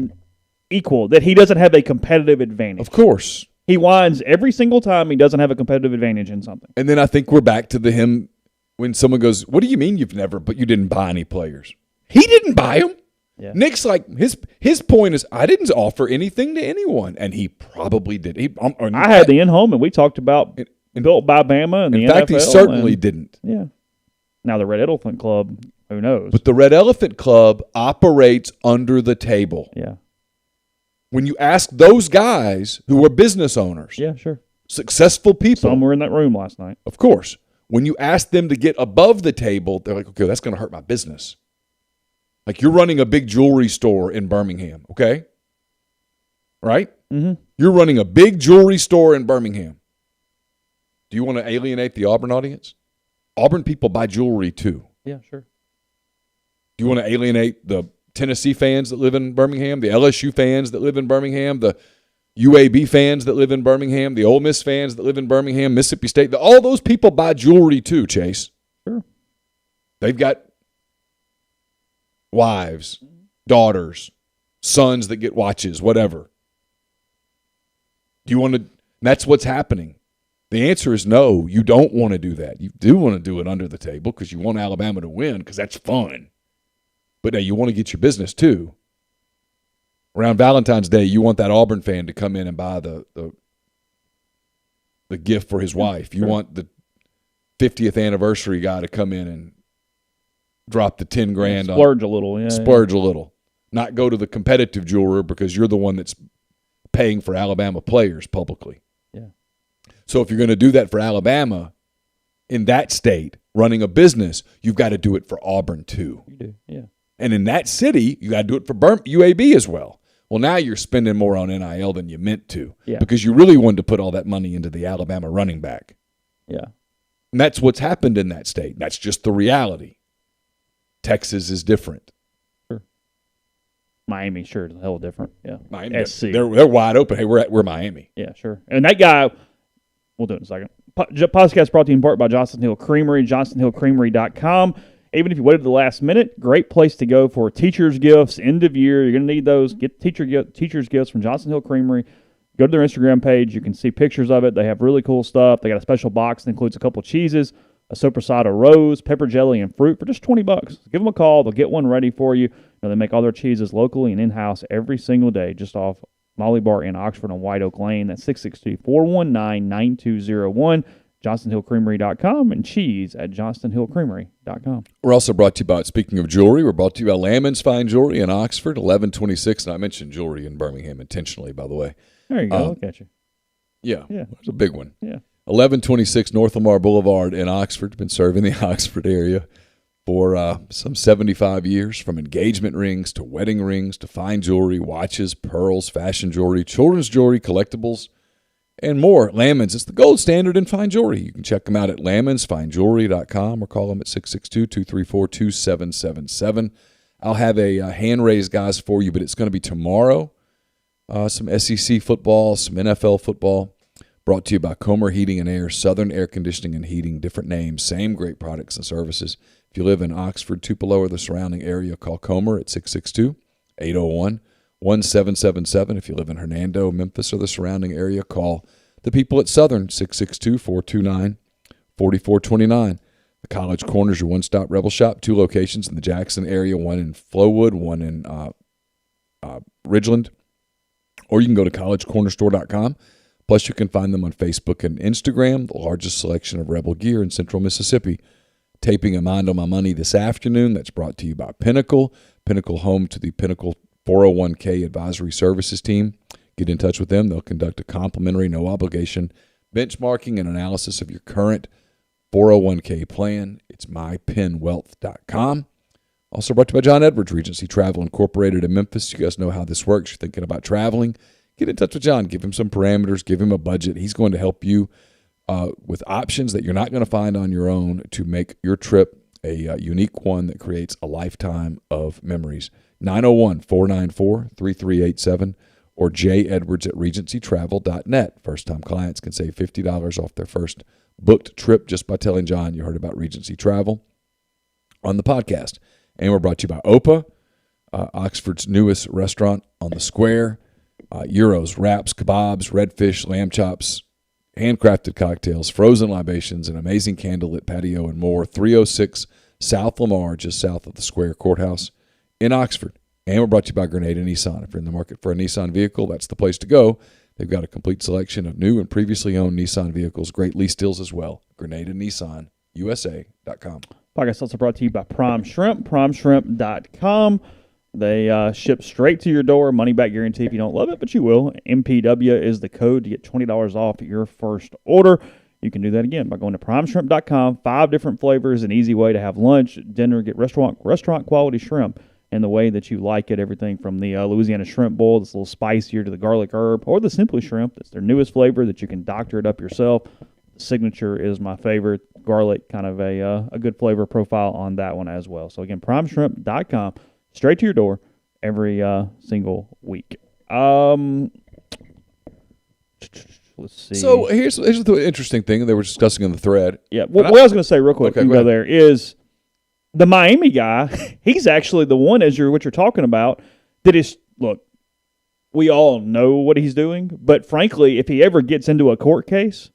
equal, that he doesn't have a competitive advantage. Of course. He whines every single time he doesn't have a competitive advantage in something. And then I think we're back to him when someone goes, what do you mean you didn't buy any players? He didn't buy them. Yeah. Nick's like, his point is, I didn't offer anything to anyone, and he probably did. I had the in-home, and we talked about built by Bama and the NFL. In fact, he certainly didn't. Yeah. Now the Red Elephant Club, who knows? But the Red Elephant Club operates under the table. Yeah. When you ask those guys who are business owners, yeah, sure, successful people, some were in that room last night. Of course. When you ask them to get above the table, they're like, okay, that's going to hurt my business. Like you're running a big jewelry store in Birmingham, okay? Right? Mm-hmm. You're running a big jewelry store in Birmingham. Do you want to alienate the Auburn audience? Auburn people buy jewelry too. Yeah, sure. Do you want to alienate the Tennessee fans that live in Birmingham, the LSU fans that live in Birmingham, the UAB fans that live in Birmingham, the Ole Miss fans that live in Birmingham, Mississippi State, all those people buy jewelry too, Chase. Sure. They've got wives, daughters, sons that get watches, whatever. Do you want to? That's what's happening. The answer is no, you don't want to do that. You do want to do it under the table because you want Alabama to win because that's fun. But now you want to get your business too. Around Valentine's Day, you want that Auburn fan to come in and buy the gift for his wife. You want the 50th anniversary guy to come in and drop the $10,000 splurge a little. Splurge a little. Not go to the competitive jeweler because you're the one that's paying for Alabama players publicly. Yeah. So if you're going to do that for Alabama in that state, running a business, you've got to do it for Auburn too. You do, yeah. And in that city, you got to do it for UAB as well. Well, now you're spending more on NIL than you meant to because you really wanted to put all that money into the Alabama running back. Yeah. And that's what's happened in that state. That's just the reality. Texas is different. Sure. Miami, sure, is a hell different. Yeah. Miami, SC. They're wide open. Hey, we're Miami. Yeah, sure. And that guy, we'll do it in a second. Podcast brought to you in part by Johnson Hill Creamery, johnsonhillcreamery.com. Even if you waited to the last minute, great place to go for teachers' gifts, end of year. You're going to need those. Get teachers' gifts from Johnson Hill Creamery. Go to their Instagram page. You can see pictures of it. They have really cool stuff. They got a special box that includes a couple cheeses, a sopressata rose, pepper jelly, and fruit for just $20. Give them a call. They'll get one ready for you. They make all their cheeses locally and in-house every single day just off Molly Bar in Oxford on White Oak Lane. That's 662-419-9201. JohnsonHillCreamery.com and cheese at JohnsonHillCreamery.com. We're also brought to you by, speaking of jewelry, we're brought to you by Lammons Fine Jewelry in Oxford, 1126. And I mentioned jewelry in Birmingham intentionally, by the way. There you go. Look at you. Yeah. There's a big one. Yeah. 1126 North Lamar Boulevard in Oxford. Been serving the Oxford area for some 75 years, from engagement rings to wedding rings to fine jewelry, watches, pearls, fashion jewelry, children's jewelry, collectibles, and more. Lammons, it's the gold standard in fine jewelry. You can check them out at lammonsfinejewelry.com or call them at 662-234-2777. I'll have a hand-raised guys for you, but it's going to be tomorrow. Some SEC football, some NFL football, brought to you by Comer Heating and Air, Southern Air Conditioning and Heating, different names, same great products and services. If you live in Oxford, Tupelo, or the surrounding area, call Comer at 662-801-1777. If you live in Hernando, Memphis, or the surrounding area, call the people at Southern, 662-429-4429. The College Corner is your one-stop Rebel Shop, 2 locations in the Jackson area, one in Flowood, one in Ridgeland. Or you can go to collegecornerstore.com. Plus, you can find them on Facebook and Instagram, the largest selection of Rebel gear in Central Mississippi. Taping a Mind on My Money this afternoon. That's brought to you by Pinnacle. Pinnacle, home to the Pinnacle 401k Advisory Services team. Get in touch with them. They'll conduct a complimentary, no-obligation benchmarking and analysis of your current 401k plan. It's mypinwealth.com. Also brought to you by John Edwards, Regency Travel Incorporated in Memphis. You guys know how this works. You're thinking about traveling. Get in touch with John. Give him some parameters. Give him a budget. He's going to help you with options that you're not going to find on your own to make your trip a unique one that creates a lifetime of memories. 901-494-3387 or jedwards@regencytravel.net. First-time clients can save $50 off their first booked trip just by telling John you heard about Regency Travel on the podcast. And we're brought to you by Opa, Oxford's newest restaurant on the square. Gyros, wraps, kebabs, redfish, lamb chops, handcrafted cocktails, frozen libations, an amazing candlelit patio, and more. 306 South Lamar, just south of the Square Courthouse in Oxford. And we're brought to you by Grenada Nissan. If you're in the market for a Nissan vehicle, that's the place to go. They've got a complete selection of new and previously owned Nissan vehicles, great lease deals as well. Grenada Nissan, USA.com. Podcast also brought to you by Prime Shrimp, primeshrimp.com. They ship straight to your door, money-back guarantee if you don't love it, but you will. MPW is the code to get $20 off your first order. You can do that again by going to primeshrimp.com. 5 different flavors, an easy way to have lunch, dinner, get restaurant-quality shrimp in the way that you like it. Everything from the Louisiana shrimp bowl that's a little spicier to the garlic herb, or the Simply Shrimp. That's their newest flavor that you can doctor it up yourself. The Signature is my favorite. Garlic, kind of a good flavor profile on that one as well. So, again, primeshrimp.com. Straight to your door every single week. Let's see. So here's the interesting thing they were discussing in the thread. Yeah, what I was going to say real quick, Okay, go there, is the Miami guy, he's actually the one, what you're talking about, that is, look, we all know what he's doing, but frankly, if he ever gets into a court case,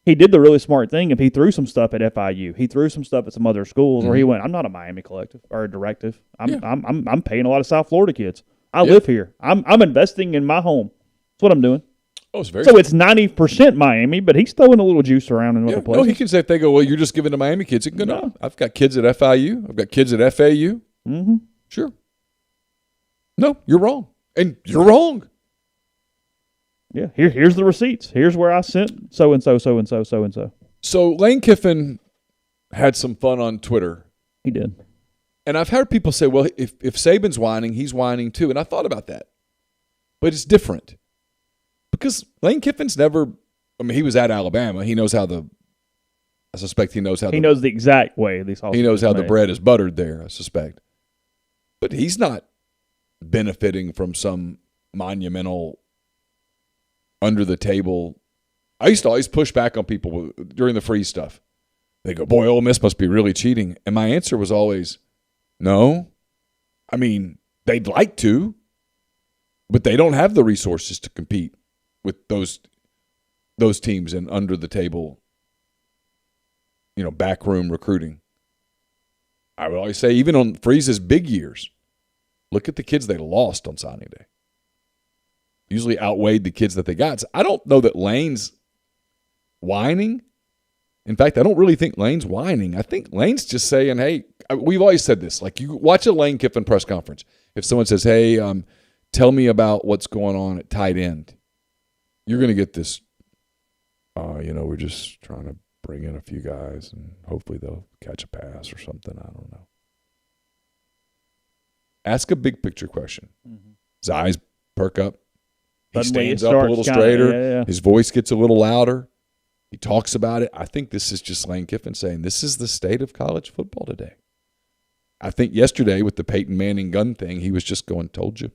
he did the really smart thing. If he threw some stuff at FIU, he threw some stuff at some other schools where he went, I'm not a Miami collective or a directive. I'm paying a lot of South Florida kids. I live here. I'm investing in my home. That's what I'm doing. Oh, it's very so it's 90% Miami, but he's throwing a little juice around in other places. No, he can say if they go, well, you're just giving to Miami kids. He can go, no, I've got kids at FIU. I've got kids at FAU. Mm-hmm. Sure. No, you're wrong. And you're wrong. Yeah, here's the receipts. Here's where I sent so-and-so, so-and-so, so-and-so. So Lane Kiffin had some fun on Twitter. He did. And I've heard people say, well, if Saban's whining, he's whining too. And I thought about that. But it's different. Because Lane Kiffin's never – I mean, he was at Alabama. He knows how I suspect he knows how – He knows the exact way these – He knows how the bread is buttered there, I suspect. But he's not benefiting from some monumental under-the-table – I used to always push back on people during the free stuff. They go, boy, Ole Miss must be really cheating. And my answer was always, no. I mean, they'd like to, but they don't have the resources to compete with those teams in under the table, backroom recruiting. I would always say, even on Freeze's big years, look at the kids they lost on signing day. Usually outweighed the kids that they got. So I don't know that Lane's whining. In fact, I don't really think Lane's whining. I think Lane's just saying, hey, we've always said this. Like, you watch a Lane Kiffin press conference. If someone says, hey, tell me about what's going on at tight end, you're going to get this, we're just trying to bring in a few guys and hopefully they'll catch a pass or something. I don't know. Ask a big picture question. Mm-hmm. His eyes perk up. He stands up a little straighter. His voice gets a little louder. He talks about it. I think this is just Lane Kiffin saying this is the state of college football today. I think yesterday with the Peyton Manning gun thing, he was just going, told you.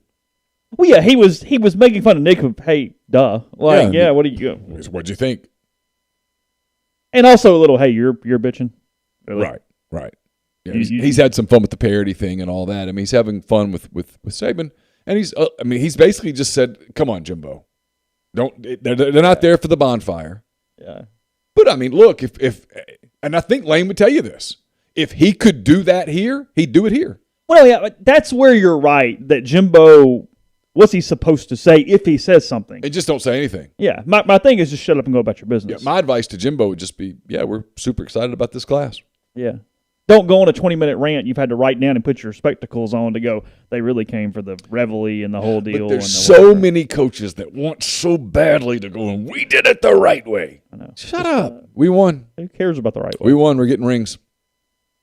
Well, yeah, he was making fun of Nick of, hey, duh. Like, what do you – what'd you think? And also a little, hey, you're bitching. Really? Right. Yeah, he's had some fun with the parody thing and all that. I mean, he's having fun with Saban. And he's basically just said, come on, Jimbo. They're not there for the bonfire. Yeah. But, I mean, look, if and I think Lane would tell you this. If he could do that here, he'd do it here. Well, yeah, that's where you're right, that Jimbo, what's he supposed to say if he says something? And just don't say anything. Yeah. My thing is just shut up and go about your business. Yeah, my advice to Jimbo would just be, we're super excited about this class. Yeah. Don't go on a 20-minute rant you've had to write down and put your spectacles on to go, they really came for the reveille and the whole deal. But there's so many coaches that want so badly to go, and we did it the right way. I know. Shut up. We won. Who cares about the right way? We won. We're getting rings.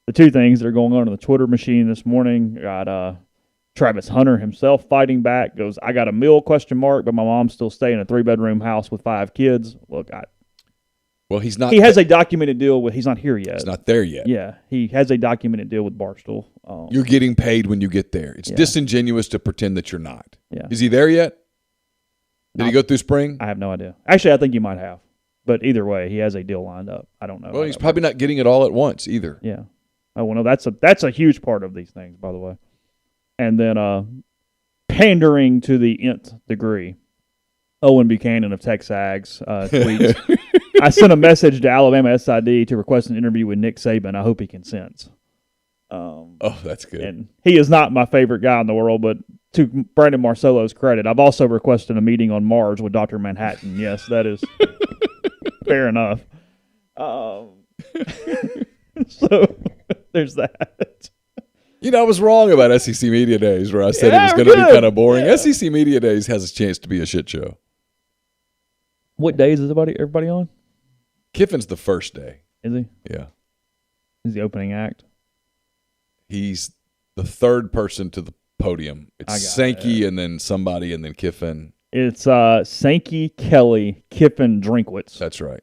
The two things that are going on in the Twitter machine this morning, got Travis Hunter himself fighting back, goes, I got a meal, but my mom's still staying in a 3-bedroom house with 5 kids. Look, well, he's not. He has a documented deal with. He's not here yet. He's not there yet. Yeah, he has a documented deal with Barstool. You're getting paid when you get there. It's disingenuous to pretend that you're not. Yeah. Is he there yet? Did he go through spring? I have no idea. Actually, I think he might have. But either way, he has a deal lined up. I don't know. Well, he's probably not getting it all at once either. Yeah. Oh, well, no, that's a huge part of these things, by the way. And then pandering to the nth degree. Owen Buchanan of TexAgs tweets. I sent a message to Alabama SID to request an interview with Nick Saban. I hope he consents. That's good. And he is not my favorite guy in the world, but to Brandon Marcello's credit, I've also requested a meeting on Mars with Dr. Manhattan. Yes, that is fair enough. So there's that. I was wrong about SEC Media Days where I said it was going to be kind of boring. Yeah. SEC Media Days has a chance to be a shit show. What days is everybody on? Kiffin's the first day. Is he? Yeah. He's the opening act. He's the third person to the podium. It's Sankey and then somebody and then Kiffin. It's Sankey, Kelly, Kiffin, Drinkwitz. That's right.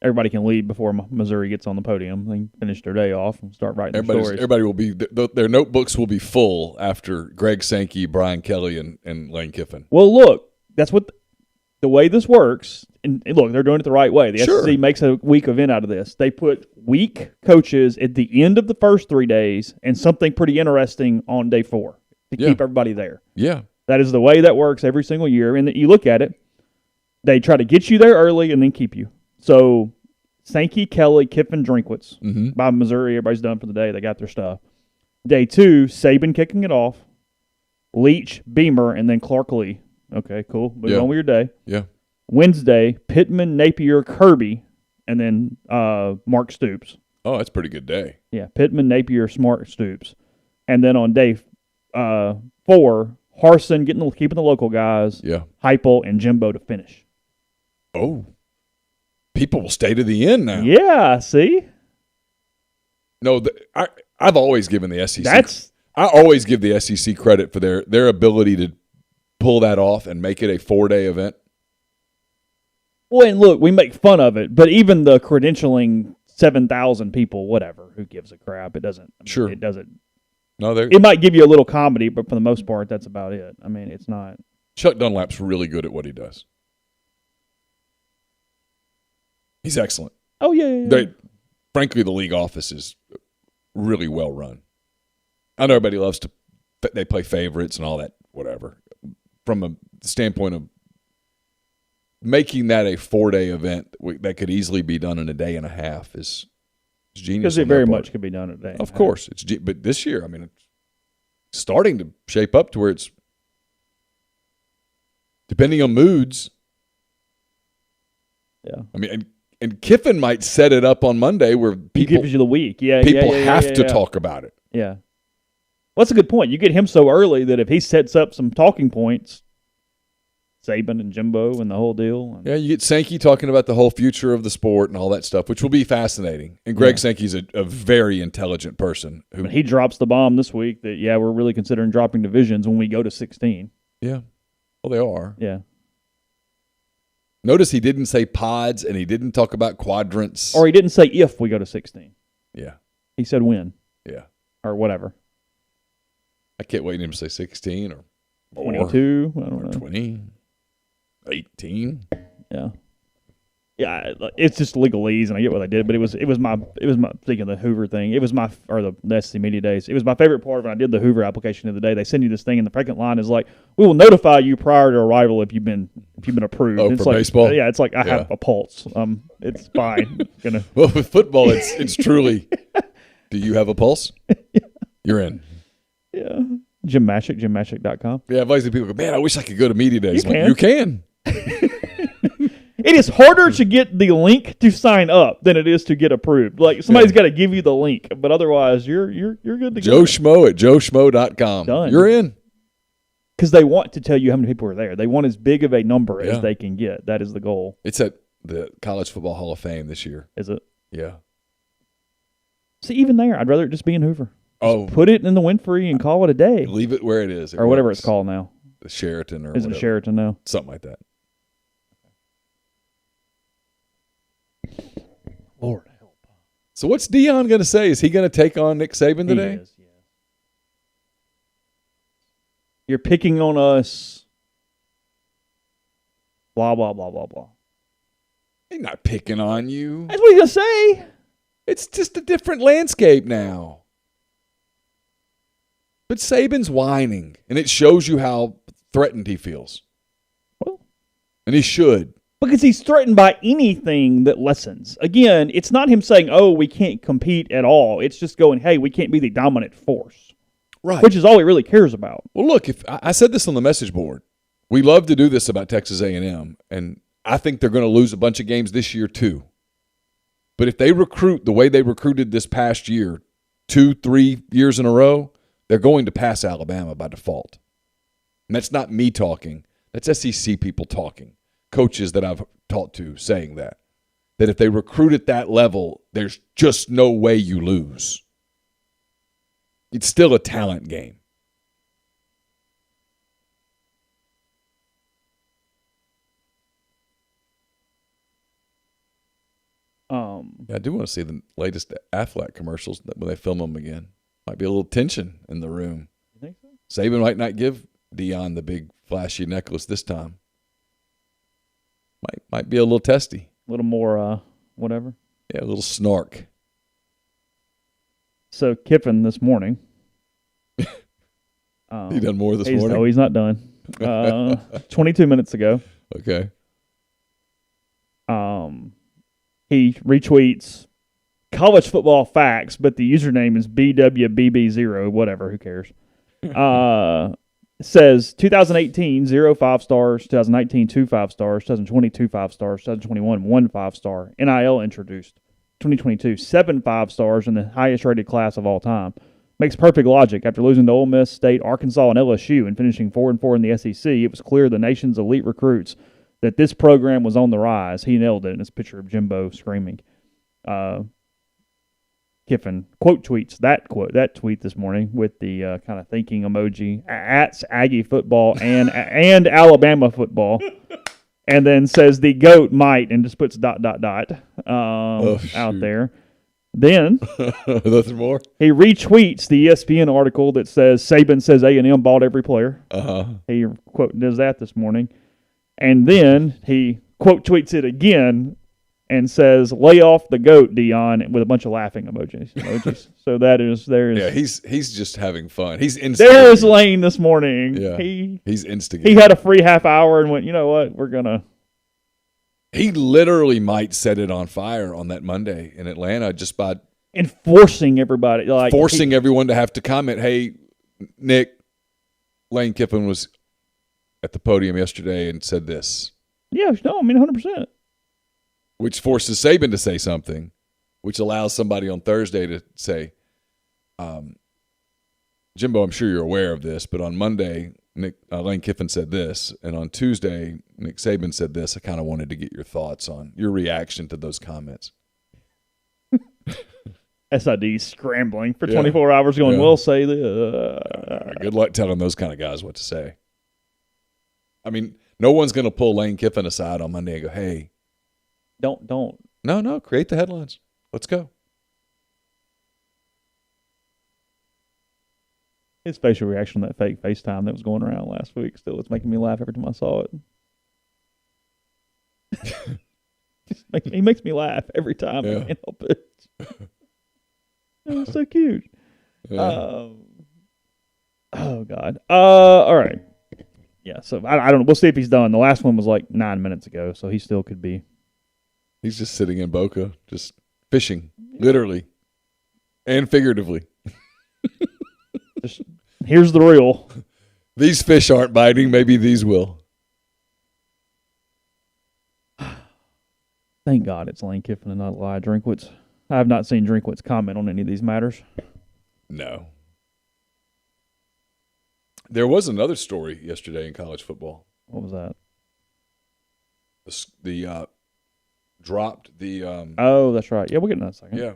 Everybody can leave before Missouri gets on the podium. They can finish their day off and start writing their stories. Everybody will be their notebooks will be full after Greg Sankey, Brian Kelly, and Lane Kiffin. Well, look, that's the way this works, and look, they're doing it the right way. The Sure. SEC makes a week event out of this. They put weak coaches at the end of the first 3 days and something pretty interesting on day 4 to keep everybody there. Yeah. That is the way that works every single year. And you look at it, they try to get you there early and then keep you. So Sankey, Kelly, Kiffin, Drinkwitz by Missouri. Everybody's done for the day. They got their stuff. Day 2, Saban kicking it off, Leach, Beamer, and then Clark Lee. Okay, cool. Move on with your day. Yeah. Wednesday, Pittman, Napier, Kirby, and then Mark Stoops. Oh, that's a pretty good day. Yeah, Pittman, Napier, Smart, Stoops. And then on day 4, Harson keeping the local guys, Heupel, and Jimbo to finish. Oh. People will stay to the end now. Yeah, see? No, I've always given the SEC. I always give the SEC credit for their ability to pull that off and make it a 4-day event. Well, and look, we make fun of it, but even the credentialing 7,000 people, whatever, who gives a crap? It doesn't. Sure. It doesn't. No, it might give you a little comedy, but for the most part, that's about it. I mean, it's not. Chuck Dunlap's really good at what he does. He's excellent. Oh, yeah. Frankly, the league office is really well run. I know everybody loves they play favorites and all that, whatever. From a standpoint of making that a 4-day event that could easily be done in a day and a half is genius. Because it very much could be done in a day. Of course. But this year, I mean, it's starting to shape up to where it's, depending on moods. Yeah. I mean, and Kiffin might set it up on Monday where he gives you the week. People have to talk about it. Yeah. Well, that's a good point. You get him so early that if he sets up some talking points, Saban and Jimbo and the whole deal. Yeah, you get Sankey talking about the whole future of the sport and all that stuff, which will be fascinating. And Greg Sankey's a very intelligent person. He drops the bomb this week that, we're really considering dropping divisions when we go to 16. Yeah. Well, they are. Yeah. Notice he didn't say pods and he didn't talk about quadrants. Or he didn't say if we go to 16. Yeah. He said when. Yeah. Or whatever. I can't wait for him to say 16 or 22. I don't know. 20. 18. Yeah. Yeah, it's just legalese, and I get what they did, but it was my thinking of the Hoover thing. It was the SEC Media Days. It was my favorite part when I did the Hoover application of the day. They send you this thing, and the second line is like, "We will notify you prior to arrival if you've been approved." Oh, it's for like, baseball? Yeah, it's like I have a pulse. It's fine. Well, with football, it's truly. Do you have a pulse? You're in. Yeah. Jim Mashik, jimmashik.com. Yeah, I've always had people go, man, I wish I could go to Media Days. You can. It is harder to get the link to sign up than it is to get approved. Like, somebody's got to give you the link, but otherwise, you're good to go. Joe Schmo at joeschmo.com. Done. You're in. Because they want to tell you how many people are there. They want as big of a number as they can get. That is the goal. It's at the College Football Hall of Fame this year. Is it? Yeah. See, even there, I'd rather it just be in Hoover. Oh. Put it in the Winfrey and call it a day. Leave it where it is. Or whatever it's called now. The Sheraton or Is it a Sheraton now? Something like that. Lord help. So what's Deion going to say? Is he going to take on Nick Saban today? He is, yeah. You're picking on us. Blah, blah, blah, blah, blah. He's not picking on you. That's what he's going to say. It's just a different landscape now. But Saban's whining, and it shows you how threatened he feels. Well, and he should. Because he's threatened by anything that lessens. Again, it's not him saying, oh, we can't compete at all. It's just going, hey, we can't be the dominant force. Right. Which is all he really cares about. Well, look, if I said this on the message board. We love to do this about Texas A&M, and I think they're going to lose a bunch of games this year too. But if they recruit the way they recruited this past year, 2-3 years in a row, they're going to pass Alabama by default. And that's not me talking. That's SEC people talking. Coaches that I've talked to saying that if they recruit at that level, there's just no way you lose. It's still a talent game. I do want to see the latest Aflac commercials when they film them again. Might be a little tension in the room. You think so? Saban might not give Deion the big flashy necklace this time. Might be a little testy. A little more, whatever. Yeah, a little snark. So Kiffin this morning. He done more this morning? No, he's not done. 22 minutes ago. Okay. He retweets college football facts, but the username is BWBB0, whatever, who cares? Says 2018, 0 5 stars, 2019, 2 5 stars, 2020, 2 5 stars, 2021, 1 5 star. NIL introduced. 2022, 7 5 stars in the highest rated class of all time. Makes perfect logic. After losing to Ole Miss, State, Arkansas, and LSU and finishing 4-4 in the SEC, it was clear the nation's elite recruits that this program was on the rise. He nailed it in his picture of Jimbo screaming. Kiffin quote tweets that tweet this morning with the kind of thinking emoji at Aggie football and Alabama football, and then says the GOAT might and just puts ... out there. Then nothing more. He retweets the ESPN article that says Saban says A&M bought every player. He quote does that this morning, and then he quote tweets it again and says, "Lay off the GOAT, Deion," with a bunch of laughing emojis. So there's yeah, he's just having fun. He's instigating. There's Lane this morning. Yeah, he's instigating. He had a free half hour and went, you know what, we're gonna. He literally might set it on fire on that Monday in Atlanta just by enforcing everybody, forcing everyone to have to comment. Hey, Nick, Lane Kiffin was at the podium yesterday and said this. Yeah, no, I mean 100%. Which forces Saban to say something, which allows somebody on Thursday to say, Jimbo, I'm sure you're aware of this, but on Monday, Lane Kiffin said this, and on Tuesday, Nick Saban said this. I kind of wanted to get your thoughts on your reaction to those comments. SID scrambling for 24 hours going, we'll say this. Good luck telling those kind of guys what to say. I mean, no one's going to pull Lane Kiffin aside on Monday and go, hey. Don't. No, create the headlines. Let's go. His facial reaction to that fake FaceTime that was going around last week still is making me laugh every time I saw it. He makes me laugh every time. I can't help it. It was so cute. Yeah. Oh, God. All right. Yeah, so I don't know. We'll see if he's done. The last one was like 9 minutes ago, so he still could be. He's just sitting in Boca, just fishing, literally and figuratively. Here's the reel. These fish aren't biting. Maybe these will. Thank God it's Lane Kiffin and not Eli Drinkwitz. I have not seen Drinkwitz comment on any of these matters. No. There was another story yesterday in college football. What was that? The dropped the. Oh, that's right. Yeah, we'll get in that in a second. Yeah.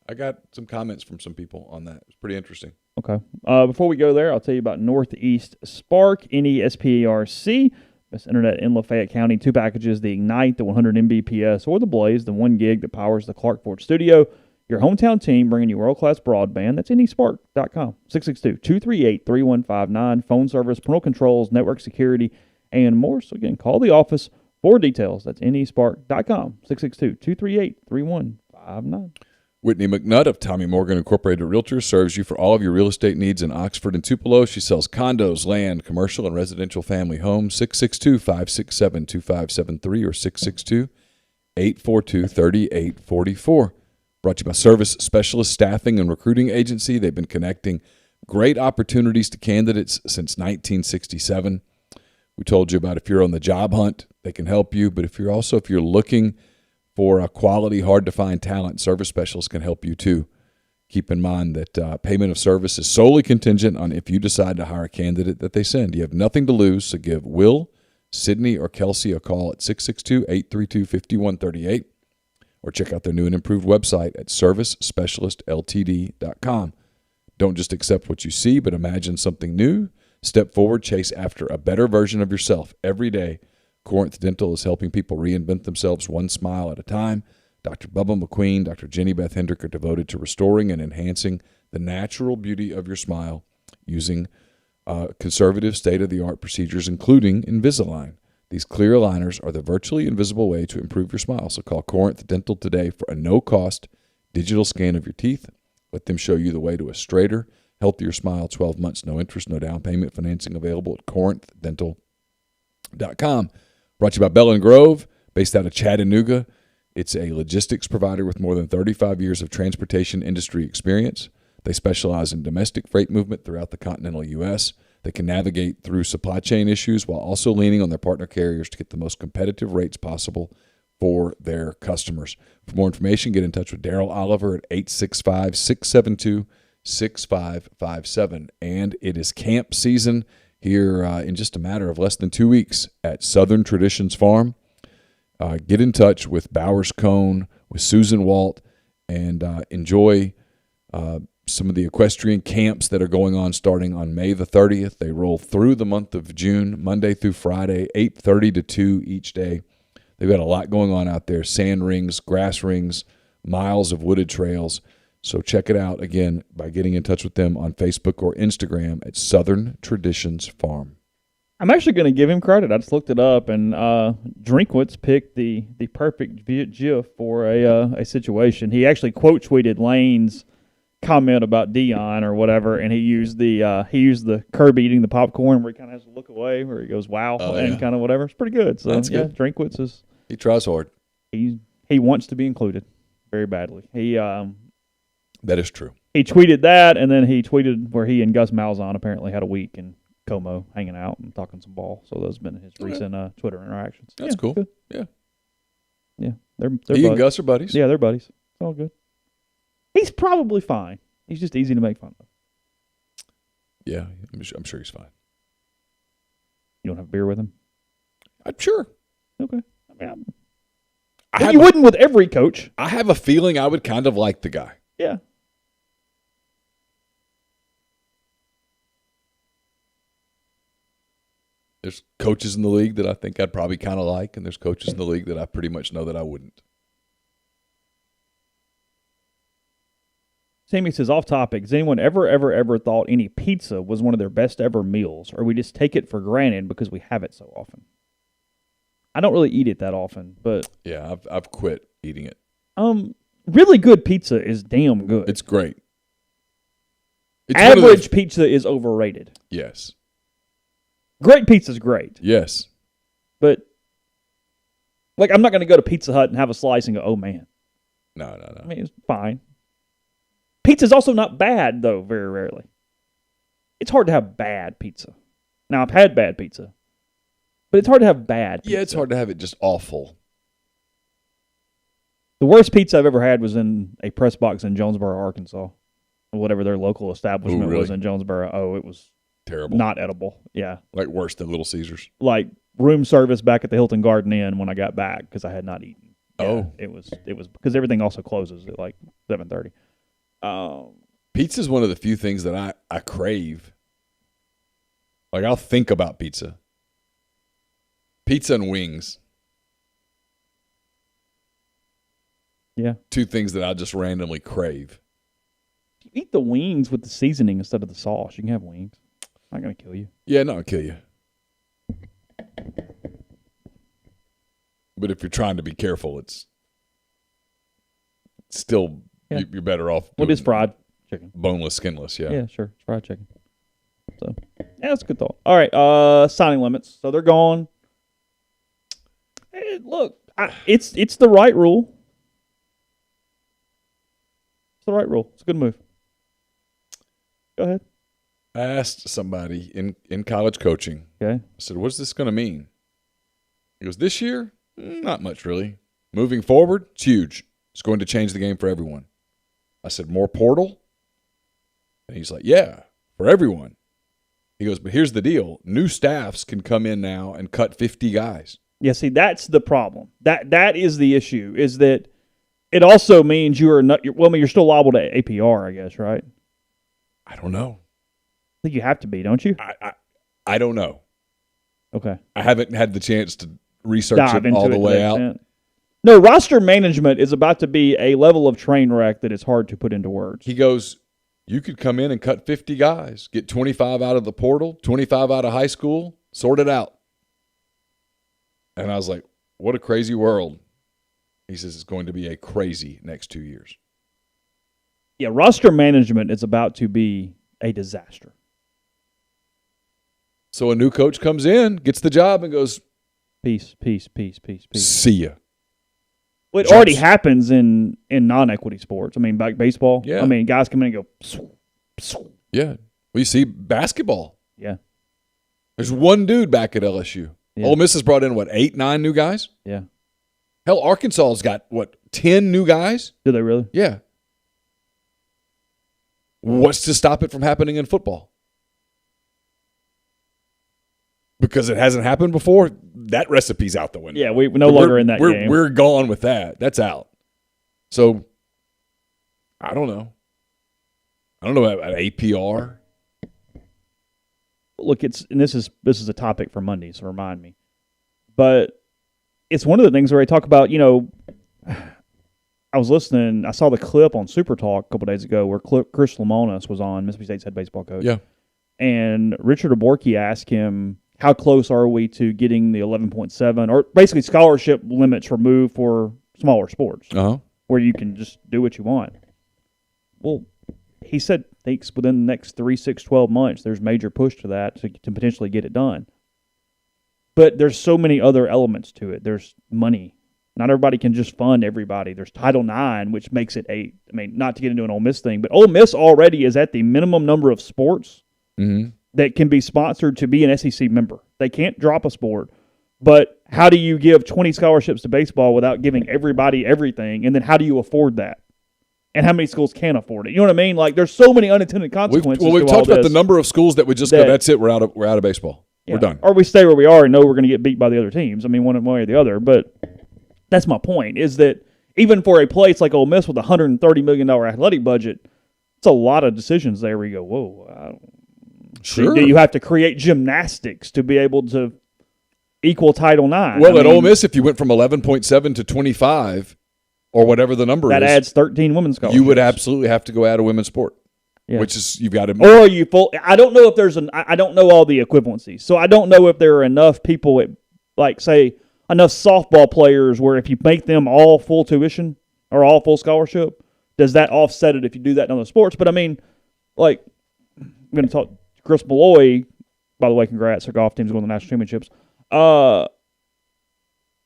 I got some comments from some people on that. It was pretty interesting. Okay. Before we go there, I'll tell you about Northeast Spark, NESPARC. Best internet in Lafayette County. 2 packages, the Ignite, the 100 Mbps, or the Blaze, the 1 gig that powers the Clark Ford studio. Your hometown team bringing you world-class broadband. That's nespark.com. 662-238-3159. Phone service, parental controls, network security, and more. So again, call the office for details. That's nespark.com. 662-238-3159. Whitney McNutt of Tommy Morgan Incorporated Realtors serves you for all of your real estate needs in Oxford and Tupelo. She sells condos, land, commercial, and residential family homes. 662-567-2573 or 662-842-3844. Brought to you by Service Specialist Staffing and Recruiting Agency. They've been connecting great opportunities to candidates since 1967. We told you about if you're on the job hunt, they can help you. But if you're looking for a quality, hard-to-find talent, Service Specialists can help you too. Keep in mind that payment of service is solely contingent on if you decide to hire a candidate that they send. You have nothing to lose, so give Will, Sydney, or Kelsey a call at 662-832-5138 or check out their new and improved website at servicespecialistltd.com. Don't just accept what you see, but imagine something new. Step forward, chase after a better version of yourself every day. Corinth Dental is helping people reinvent themselves one smile at a time. Dr. Bubba McQueen, Dr. Jenny Beth Hendrick are devoted to restoring and enhancing the natural beauty of your smile using conservative state-of-the-art procedures, including Invisalign. These clear aligners are the virtually invisible way to improve your smile. So call Corinth Dental today for a no-cost digital scan of your teeth. Let them show you the way to a straighter, healthier smile. 12 months, no interest, no down payment. Financing available at corinthdental.com. Brought to you by Bell and Grove, based out of Chattanooga. It's a logistics provider with more than 35 years of transportation industry experience. They specialize in domestic freight movement throughout the continental U.S. They can navigate through supply chain issues while also leaning on their partner carriers to get the most competitive rates possible for their customers. For more information, get in touch with Daryl Oliver at 865-672-6557. And it is camp season here in just a matter of less than 2 weeks at Southern Traditions Farm. Get in touch with Bowers Cone, with Susan Walt, and enjoy some of the equestrian camps that are going on starting on May the 30th. They roll through the month of June, Monday through Friday, 8:30 to 2 each day. They've got a lot going on out there, sand rings, grass rings, miles of wooded trails. So check it out, again, by getting in touch with them on Facebook or Instagram at Southern Traditions Farm. I'm actually going to give him credit. I just looked it up, and Drinkwitz picked the perfect GIF for a situation. He actually quote tweeted Lane's comment about Deion or whatever, and he used the Kirby eating the popcorn where he kind of has to look away, where he goes wow and kind of whatever. It's pretty good. So that's good. Drinkwitz He tries hard. He wants to be included very badly. That is true. He tweeted that, and then he tweeted where he and Gus Malzahn apparently had a week in Como hanging out and talking some ball. So those have been his recent Twitter interactions. That's cool. Good. Yeah. They're He buddies. and Gus are buddies. Yeah, they're buddies. It's all good. He's probably fine. He's just easy to make fun of. Yeah, I'm sure he's fine. You don't have a beer with him? I'm sure. Okay. I mean, you wouldn't with every coach. I have a feeling I would kind of like the guy. Yeah. There's coaches in the league that I think I'd probably kind of like, and there's coaches in the league that I pretty much know that I wouldn't. Sammy says, off topic, has anyone ever thought any pizza was one of their best ever meals, or we just take it for granted because we have it so often? I don't really eat it that often, but yeah, I've quit eating it. Really good pizza is damn good. It's great. Average pizza is overrated. Yes. Great pizza is great. Yes. But, like, I'm not going to go to Pizza Hut and have a slice and go, oh, man. No. I mean, it's fine. Pizza's also not bad, though, very rarely. It's hard to have bad pizza. Now, I've had bad pizza, but it's hard to have bad pizza. Yeah, it's hard to have it just awful. The worst pizza I've ever had was in a press box in Jonesboro, Arkansas. Whatever their local establishment was in Jonesboro. Oh, it was terrible. Not edible. Yeah. Like worse than Little Caesars. Like room service back at the Hilton Garden Inn when I got back because I had not eaten. Yeah, oh. It was because everything also closes at like 7:30. Pizza is one of the few things that I crave. Like, I'll think about pizza. Pizza and wings. Yeah. Two things that I just randomly crave. You eat the wings with the seasoning instead of the sauce. You can have wings. Not going to kill you. Yeah, not kill you. But if you're trying to be careful, it's still, you're better off. What is fried chicken? Boneless, skinless, yeah. Yeah, sure. It's fried chicken. So, yeah, that's a good thought. All right, signing limits. So they're gone. Hey, look, it's the right rule. It's the right rule. It's a good move. Go ahead. I asked somebody in college coaching. Okay. I said, what's this going to mean? He goes, this year? Not much, really. Moving forward, it's huge. It's going to change the game for everyone. I said, more portal? And he's like, yeah, for everyone. He goes, but here's the deal. New staffs can come in now and cut 50 guys. Yeah, see, that's the problem. That is the issue, is that it also means you're still liable to APR, I guess, right? I don't know. I think you have to be, don't you? I don't know. Okay. I haven't had the chance to research it all the way out. No, roster management is about to be a level of train wreck that is hard to put into words. He goes, you could come in and cut 50 guys, get 25 out of the portal, 25 out of high school, sort it out. And I was like, what a crazy world. He says it's going to be a crazy next 2 years. Yeah, roster management is about to be a disaster. So a new coach comes in, gets the job, and goes, Peace. see ya. Well, it already happens in non-equity sports. I mean, like baseball. Yeah. I mean, guys come in and go. Yeah. Well, you see basketball. Yeah. There's one dude back at LSU. Yeah. Ole Miss has brought in, 8, 9 new guys? Yeah. Hell, Arkansas has got, 10 new guys? Do they really? Yeah. What's to stop it from happening in football? Because it hasn't happened before, that recipe's out the window. Yeah, we're no longer in that game. We're gone with that. That's out. So, I don't know. I don't know about APR. Look, this is a topic for Monday, so remind me. But it's one of the things where I talk about, I was listening, I saw the clip on Super Talk a couple days ago where Chris Lamonis was on, Mississippi State's head baseball coach. Yeah. And Richard Aborky asked him, how close are we to getting the 11.7 or basically scholarship limits removed for smaller sports where you can just do what you want? Well, he said thinks within the next 3, 6, 12 months there's major push to that to potentially get it done. But there's so many other elements to it. There's money. Not everybody can just fund everybody. There's Title IX, which makes it not to get into an Ole Miss thing, but Ole Miss already is at the minimum number of sports that can be sponsored to be an SEC member. They can't drop a sport. But how do you give 20 scholarships to baseball without giving everybody everything? And then how do you afford that? And how many schools can't afford it? You know what I mean? Like, there's so many unintended consequences. We've talked about the number of schools that would just go, that's it, we're out of baseball. Yeah. We're done. Or we stay where we are and know we're going to get beat by the other teams. I mean, one way or the other. But that's my point, is that even for a place like Ole Miss with a $130 million athletic budget, it's a lot of decisions there where you go, whoa. Sure. Do you have to create gymnastics to be able to equal Title IX? Well, at Ole Miss, if you went from 11.7 to 25 or whatever the number that adds 13 women's scholarships. You would absolutely have to go add a women's sport, which is you've got to. Or you full. I don't know if there's I don't know all the equivalencies, so I don't know if there are enough people at, like, say, enough softball players where if you make them all full tuition or all full scholarship, does that offset it if you do that in other sports? But I mean, like, I'm going to talk. Chris Malloy, by the way, congrats. Our golf team's going to the national championships.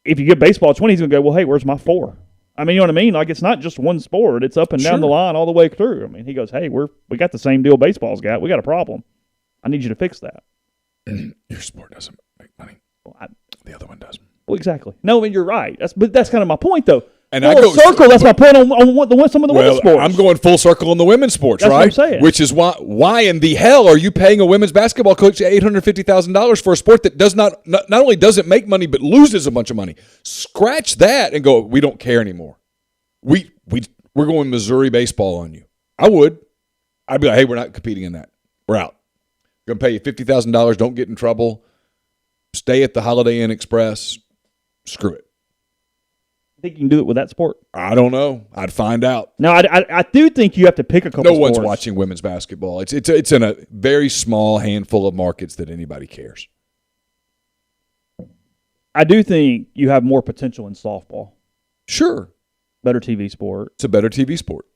If you give baseball 20, he's going to go, well, hey, where's my 4? I mean, you know what I mean? Like, it's not just one sport. It's up and down the line all the way through. I mean, he goes, hey, we got the same deal baseball's got. We got a problem. I need you to fix that. Your sport doesn't make money. Well, the other one does. Well, exactly. No, I mean, you're right. That's kind of my point, though. And full circle. That's my point on some of the women's sports. I'm going full circle on the women's sports, that's right? What I'm saying. Which is why in the hell are you paying a women's basketball coach $850,000 for a sport that does not only doesn't make money but loses a bunch of money? Scratch that and go, we don't care anymore. We're going Missouri baseball on you. I'd be like, hey, we're not competing in that. We're out. We're going to pay you $50,000. Don't get in trouble. Stay at the Holiday Inn Express. Screw it. Think you can do it with that sport? I don't know. I'd find out. No, I do think you have to pick a couple. No sports. one's watching women's basketball. It's in a very small handful of markets that anybody cares. I do think you have more potential in softball. Sure. Better TV sport. It's a better TV sport.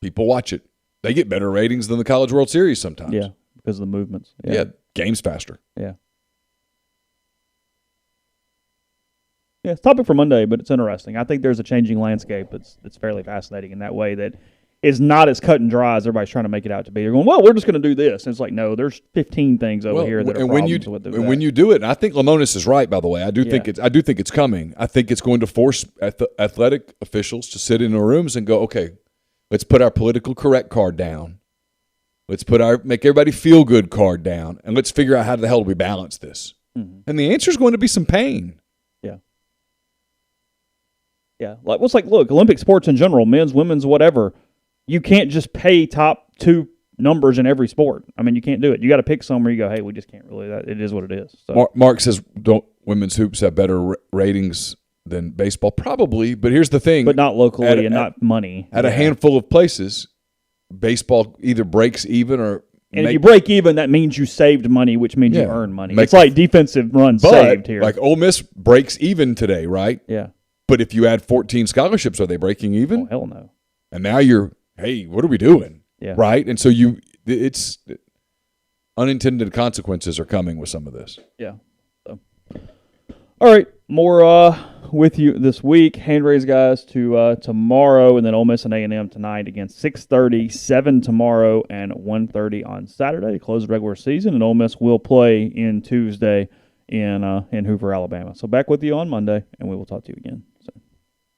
People watch it. They get better ratings than the College World Series sometimes. Yeah, because of the movements. Yeah, game's faster. Yeah. Yeah, it's a topic for Monday, but it's interesting. I think there's a changing landscape that's fairly fascinating in that way that is not as cut and dry as everybody's trying to make it out to be. They're going, well, we're just going to do this. And it's like, no, there's 15 things over here that are problems with it. And when you do it, and I think Lamonis is right, by the way. I do think it's coming. I think it's going to force athletic officials to sit in the rooms and go, okay, let's put our political correct card down. Let's put our make everybody feel good card down, and let's figure out how the hell do we balance this. Mm-hmm. And the answer is going to be some pain. Yeah, look, Olympic sports in general, men's, women's, whatever, you can't just pay top 2 numbers in every sport. I mean, you can't do it. You got to pick some where you go, hey, we just can't really. It is what it is. So. Mark says, don't women's hoops have better ratings than baseball? Probably, but here's the thing. But not locally and not money. At a handful of places, baseball either breaks even or And if you break even, that means you saved money, which means you earn money. It's like defensive runs saved here. Like Ole Miss breaks even today, right? Yeah. But if you add 14 scholarships, are they breaking even? Oh, hell no. And now hey, what are we doing? Yeah. Right? And so it's unintended consequences are coming with some of this. Yeah. So. All right. More with you this week. Hand raise guys to tomorrow, and then Ole Miss and A&M tonight again. 6:30, 7 tomorrow, and 1:30 on Saturday to close the regular season. And Ole Miss will play in Tuesday in Hoover, Alabama. So back with you on Monday, and we will talk to you again.